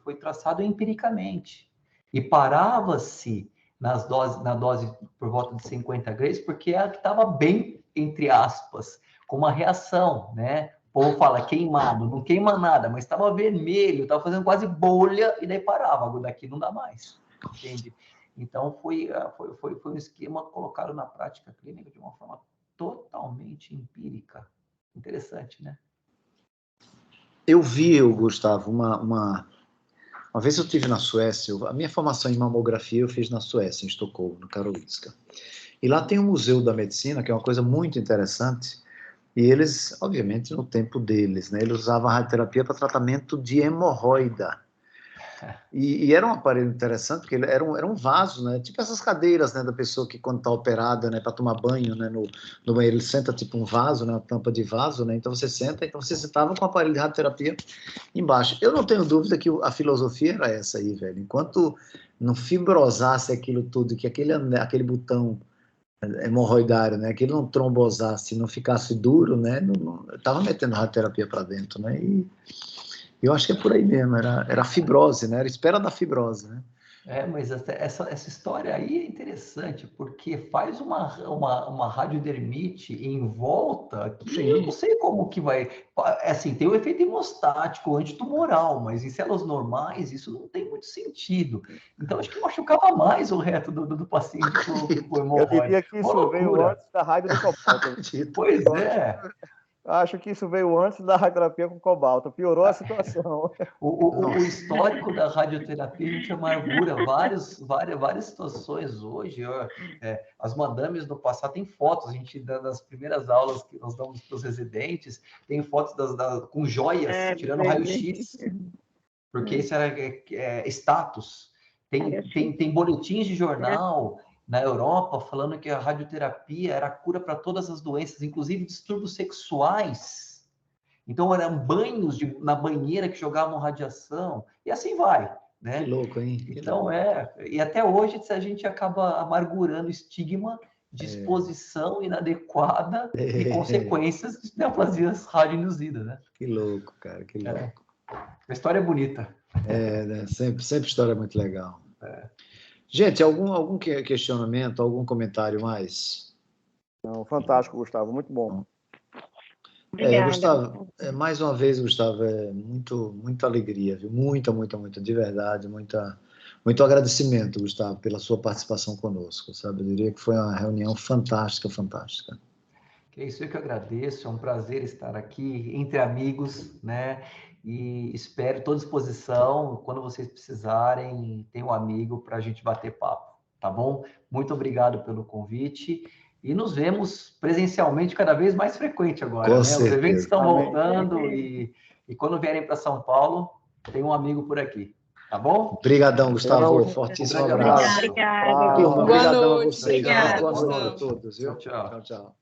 [SPEAKER 1] foi traçado empiricamente. E parava-se na dose por volta de 50 Grays, porque é a que estava bem, entre aspas, com uma reação, né? O povo fala queimado, não queima nada, mas estava vermelho, estava fazendo quase bolha, e daí parava, daqui não dá mais, entende? Então, foi um esquema colocado na prática clínica de uma forma totalmente empírica. Interessante, né?
[SPEAKER 2] Eu vi, Gustavo, uma vez eu estive na Suécia, a minha formação em mamografia eu fiz na Suécia, em Estocolmo, no Karolinska. E lá tem um museu da medicina, que é uma coisa muito interessante, e eles, obviamente, no tempo deles, né, eles usavam a radioterapia para tratamento de hemorroida. E era um aparelho interessante, porque ele era um vaso, né? Tipo essas cadeiras, né, da pessoa que quando está operada, né, para tomar banho, né, no banheiro, ele senta tipo um vaso, né, uma tampa de vaso, né? Então você sentava com o aparelho de radioterapia embaixo. Eu não tenho dúvida que a filosofia era essa aí, velho. Enquanto não fibrosasse aquilo tudo, que aquele botão hemorroidário, né, que ele não trombosasse, não ficasse duro, né, eu tava metendo radioterapia para dentro, né? E eu acho que é por aí mesmo, era fibrose, né? Era espera da fibrose, né?
[SPEAKER 1] Mas essa história aí é interessante, porque faz uma radiodermite em volta que
[SPEAKER 2] Sim.
[SPEAKER 1] Eu não sei como que vai... Assim, tem o efeito hemostático, antitumoral, mas em células normais isso não tem muito sentido. Então, acho que machucava mais o reto do paciente com hemorroide.
[SPEAKER 5] Eu diria que isso veio antes da rádio do cobalto.
[SPEAKER 1] Pois é.
[SPEAKER 5] Acho que isso veio antes da radioterapia com cobalto. Piorou a situação.
[SPEAKER 1] O histórico da radioterapia, a gente amargura várias situações hoje. As madames no passado têm fotos, a gente, das primeiras aulas que nós damos para os residentes, tem fotos com joias, tirando raio-x, porque isso era status. Tem boletins de jornal na Europa falando que a radioterapia era a cura para todas as doenças, inclusive distúrbios sexuais. Então, eram banhos na banheira que jogavam radiação, e assim vai, né?
[SPEAKER 2] Que louco, hein?
[SPEAKER 1] Então, e até hoje a gente acaba amargurando estigma de exposição inadequada e consequências de neoplasias radioinduzidas, né?
[SPEAKER 2] Que louco, cara, que louco.
[SPEAKER 1] A história é bonita.
[SPEAKER 2] Né? Sempre história muito legal. Gente, algum questionamento, algum comentário mais?
[SPEAKER 5] Não, fantástico, Gustavo, muito bom.
[SPEAKER 2] Gustavo, mais uma vez, Gustavo, muita alegria, viu? Muita, de verdade, muito agradecimento, Gustavo, pela sua participação conosco, sabe? Eu diria que foi uma reunião fantástica.
[SPEAKER 1] Que é isso, eu que agradeço, é um prazer estar aqui entre amigos, né? E espero toda disposição, quando vocês precisarem, tem um amigo para a gente bater papo, tá bom? Muito obrigado pelo convite e nos vemos presencialmente cada vez mais frequente agora,
[SPEAKER 2] Com
[SPEAKER 1] né?
[SPEAKER 2] certeza.
[SPEAKER 1] Os eventos estão voltando e quando vierem para São Paulo, tem um amigo por aqui, tá bom?
[SPEAKER 2] Obrigadão, Gustavo. Fortíssimo abraço.
[SPEAKER 6] Obrigada.
[SPEAKER 2] Obrigadão a vocês.
[SPEAKER 4] Obrigada,
[SPEAKER 2] Boa
[SPEAKER 4] Gustavo.
[SPEAKER 2] noite a todos, viu?
[SPEAKER 1] Tchau.
[SPEAKER 6] Tchau.